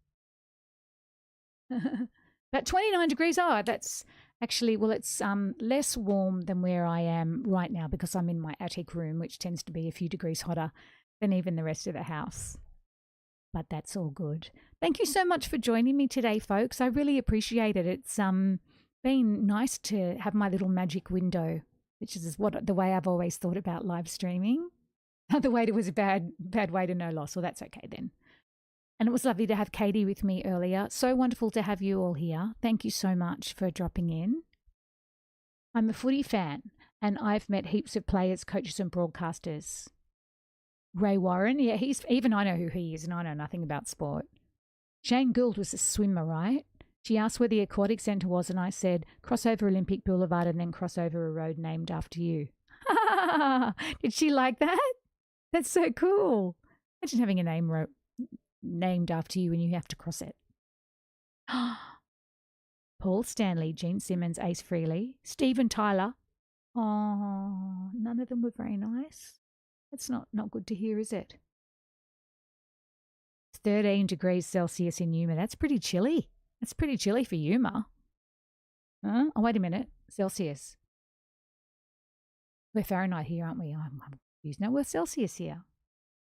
A: But 29 degrees. Oh, that's actually, well, it's less warm than where I am right now because I'm in my attic room, which tends to be a few degrees hotter than even the rest of the house. But that's all good. Thank you so much for joining me today, folks. I really appreciate it. It's been nice to have my little magic window, which is the way I've always thought about live streaming. The waiter was a bad way to no loss. Well, that's okay then. And it was lovely to have Katie with me earlier. So wonderful to have you all here. Thank you so much for dropping in. I'm a footy fan, and I've met heaps of players, coaches, and broadcasters. Ray Warren, yeah, even I know who he is, and I know nothing about sport. Shane Gould was a swimmer, right? She asked where the aquatic centre was, and I said, cross over Olympic Boulevard and then cross over a road named after you. Did she like that? That's so cool. Imagine having a name named after you and you have to cross it. Paul Stanley, Gene Simmons, Ace Frehley, Stephen Tyler. Oh, none of them were very nice. That's not good to hear, is it? 13 degrees Celsius in Yuma. That's pretty chilly. That's pretty chilly for Yuma. Oh, wait a minute. Celsius. We're Fahrenheit here, aren't we? I'm confused. No, we're Celsius here.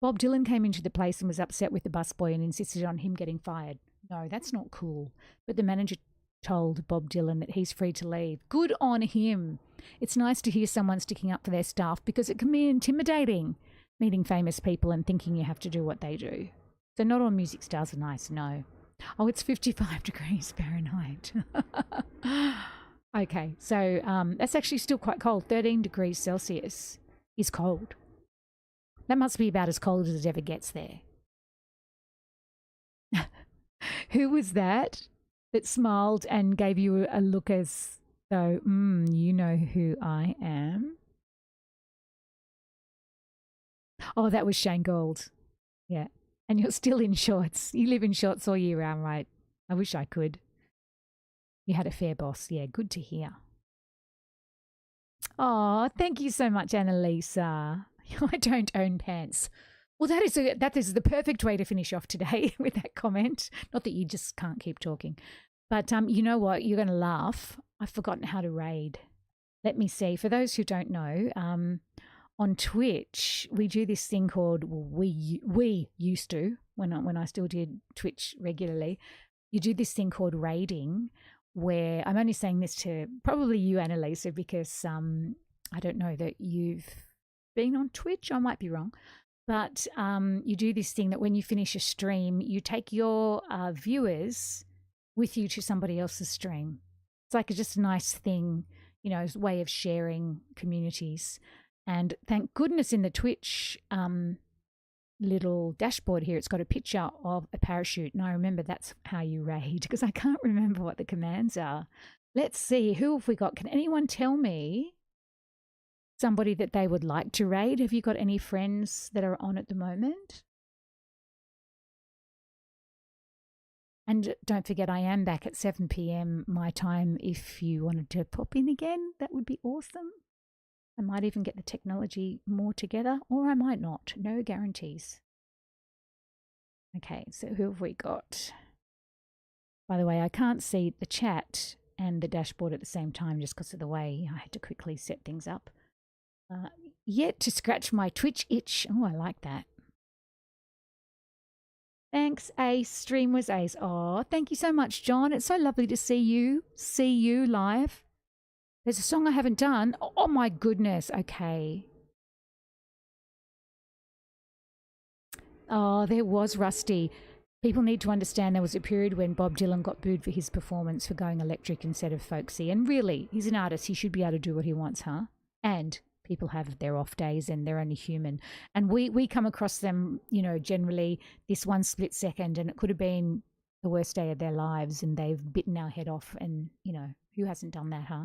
A: Bob Dylan came into the place and was upset with the busboy and insisted on him getting fired. No, that's not cool. But the manager told Bob Dylan that he's free to leave. Good on him. It's nice to hear someone sticking up for their staff because it can be intimidating, meeting famous people and thinking you have to do what they do. So not all music stars are nice, no. Oh, it's 55 degrees Fahrenheit. Okay, so that's actually still quite cold. 13 degrees Celsius is cold. That must be about as cold as it ever gets there. Who was that smiled and gave you a look as though, you know who I am? Oh, that was Shane Gould. Yeah. And you're still in shorts. You live in shorts all year round, right? I wish I could. You had a fair boss. Yeah, good to hear. Oh, thank you so much, Annalisa. I don't own pants. Well, that is the perfect way to finish off today with that comment. Not that you just can't keep talking. But you know what? You're going to laugh. I've forgotten how to raid. Let me see. For those who don't know, on Twitch, we do this thing called, we used to, when I still did Twitch regularly, you do this thing called raiding, where I'm only saying this to probably you, Annalisa, because I don't know that you've been on Twitch. I might be wrong. But you do this thing that when you finish a stream, you take your viewers with you to somebody else's stream. It's like just a nice thing, you know, a way of sharing communities. And thank goodness in the Twitch little dashboard here, it's got a picture of a parachute. And I remember that's how you raid, because I can't remember what the commands are. Let's see, who have we got? Can anyone tell me somebody that they would like to raid? Have you got any friends that are on at the moment? And don't forget, I am back at 7 p.m. my time. If you wanted to pop in again, that would be awesome. I might even get the technology more together, or I might not. No guarantees. Okay, so who have we got? By the way, I can't see the chat and the dashboard at the same time just because of the way I had to quickly set things up. Yet to scratch my Twitch itch. Oh, I like that. Thanks, Ace. Stream was Ace. Oh, thank you so much, John. It's so lovely to see you live. There's a song I haven't done. Oh my goodness. Okay. Oh, there was Rusty. People need to understand there was a period when Bob Dylan got booed for his performance for going electric instead of folksy. And really, he's an artist. He should be able to do what he wants, huh? And people have their off days and they're only human. And we come across them, you know, generally this one split second, and it could have been the worst day of their lives and they've bitten our head off. And, you know, who hasn't done that, huh?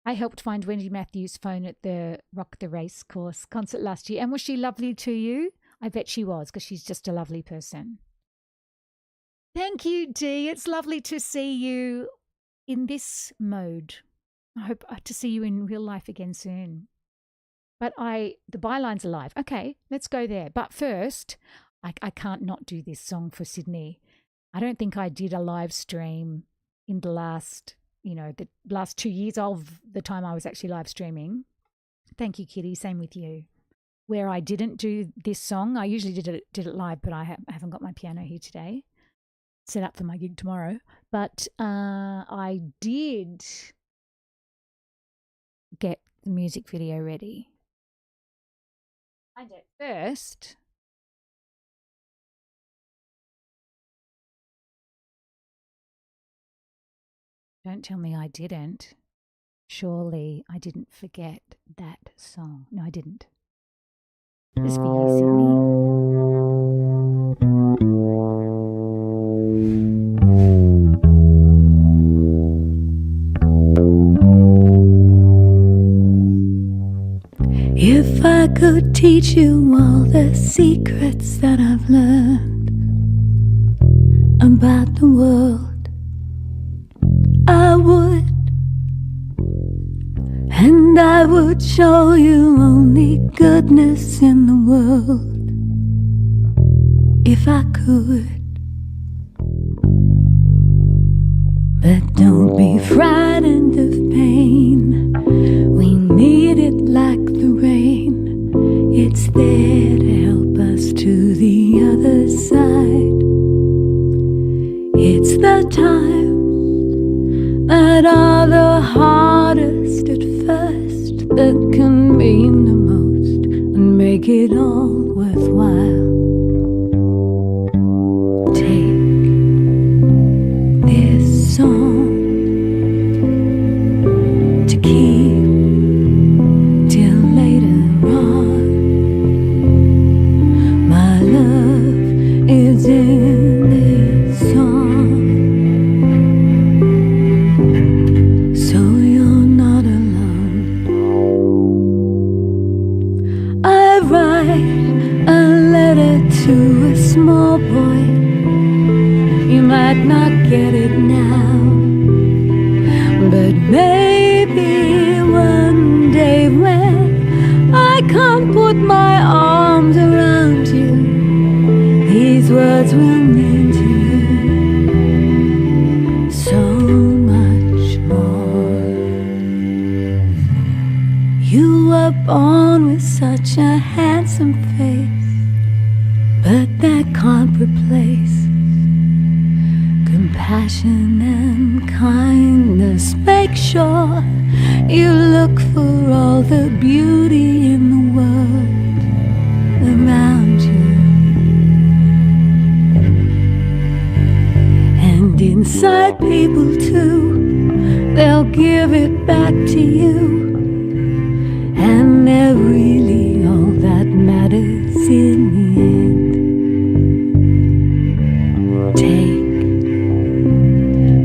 A: I helped find Wendy Matthews' phone at the Rock the Race course concert last year. And was she lovely to you? I bet she was, because she's just a lovely person. Thank you, Dee. It's lovely to see you in this mode. I hope to see you in real life again soon. But the byline's alive. Okay, let's go there. But first, I can't not do this song for Sydney. I don't think I did a live stream in the last 2 years of the time I was actually live streaming. Thank you, Kitty. Same with you. Where I didn't do this song. I usually did it live, but I haven't got my piano here today. Set up for my gig tomorrow. But I did get the music video ready. And at first, don't tell me I didn't. Surely I didn't forget that song. No, I didn't. This for you,
C: Sydney. If I could teach you all the secrets that I've learned about the world, I would. And I would show you only goodness in the world, if I could. But don't be frightened of pain. We need it like the rain. It's there to help us to the other side. It's the times that are the hardest at first that can mean the most and make it all worthwhile. Take this song to keep till later on. My love is in this song. To a small boy, you might not get it now, but maybe one day when I can't put my arms around you, these words will mean to you so much more. You were born with such a handsome face, but that can't replace compassion and kindness. Make sure you look for all the beauty in the world around you. And inside people too, they'll give it back to you. And they're really all that matters in the end. Take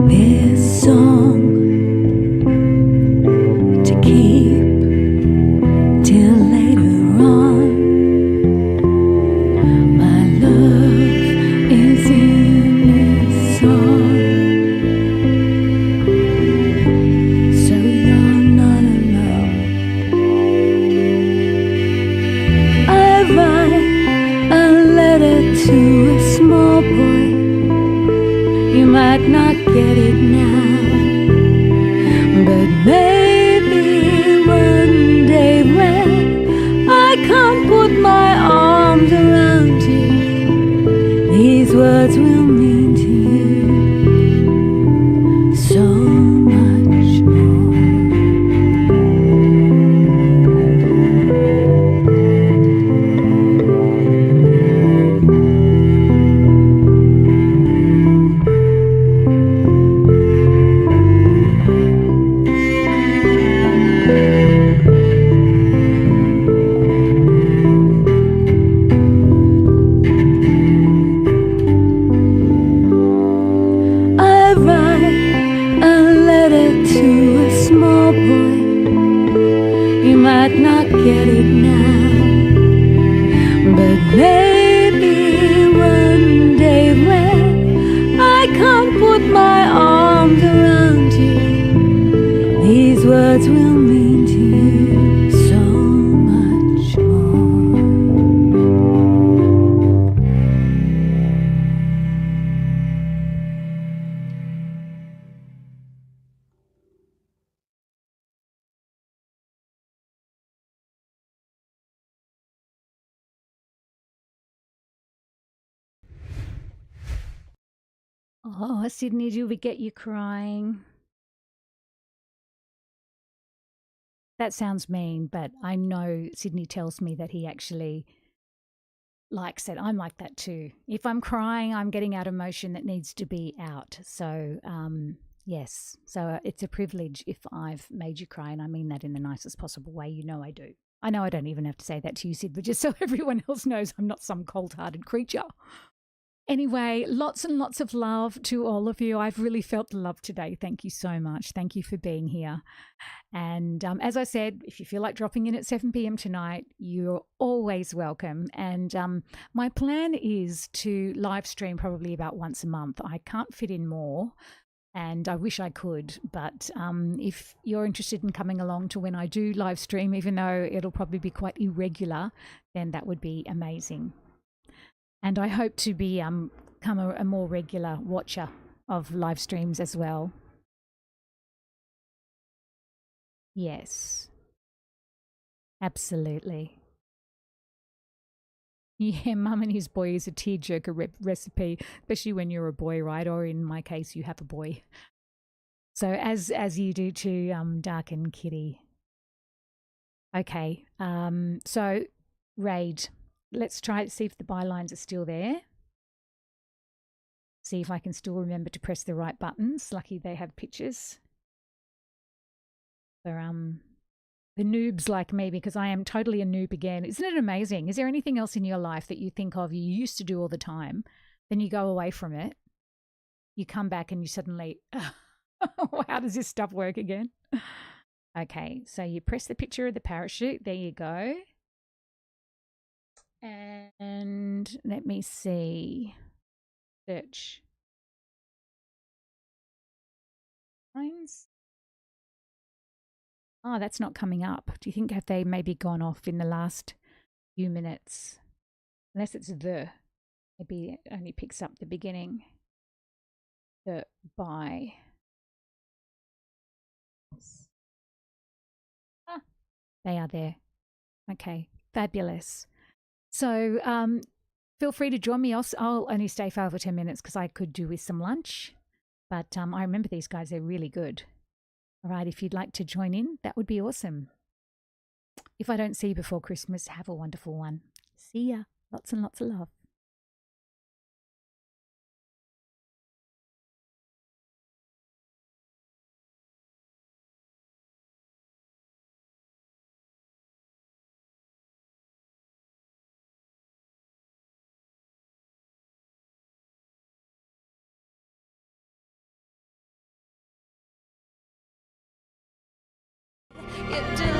C: this song to keep till later on. My love is in this song, so you're not alone. I write a letter to a small boy. You might not get it now, but maybe one day when I can't put my arms around you, words will mean to you so much more. I write a letter to a small boy. You might not get it now, but maybe one day when I can't put my arms around you, these words will mean to you so much more.
A: Oh, Sydney, do we get you crying? That sounds mean, but I know Sydney tells me that he actually likes it. I'm like that too. If I'm crying, I'm getting out emotion that needs to be out. So, yes. So it's a privilege if I've made you cry, and I mean that in the nicest possible way. You know I do. I know I don't even have to say that to you, Sid, but just so everyone else knows I'm not some cold-hearted creature. Anyway, lots and lots of love to all of you. I've really felt the love today. Thank you so much. Thank you for being here. And as I said, if you feel like dropping in at 7 p.m. tonight, you're always welcome. And my plan is to live stream probably about once a month. I can't fit in more, and I wish I could. But if you're interested in coming along to when I do live stream, even though it'll probably be quite irregular, then that would be amazing. And I hope to become a more regular watcher of live streams as well. Yes, absolutely. Yeah, Mum and His Boy is a tearjerker recipe, especially when you're a boy, right? Or in my case, you have a boy. So as you do to Dark and Kitty. Okay, so Raid, let's try to see if the bylines are still there. See if I can still remember to press the right buttons. Lucky they have pictures. For the noobs like me, because I am totally a noob again. Isn't it amazing? Is there anything else in your life that you think of, you used to do all the time, then you go away from it, you come back and you suddenly, how does this stuff work again? Okay, so you press the picture of the parachute. There you go. And let me see. Search. Lines. Oh, that's not coming up. Do you think have they maybe gone off in the last few minutes? Unless it's the, maybe it only picks up the beginning. The by. Ah, they are there. Okay, fabulous. So feel free to join me. I'll only stay for over 10 minutes because I could do with some lunch. But I remember these guys, they're really good. All right, if you'd like to join in, that would be awesome. If I don't see you before Christmas, have a wonderful one. See ya. Lots and lots of love.
C: You do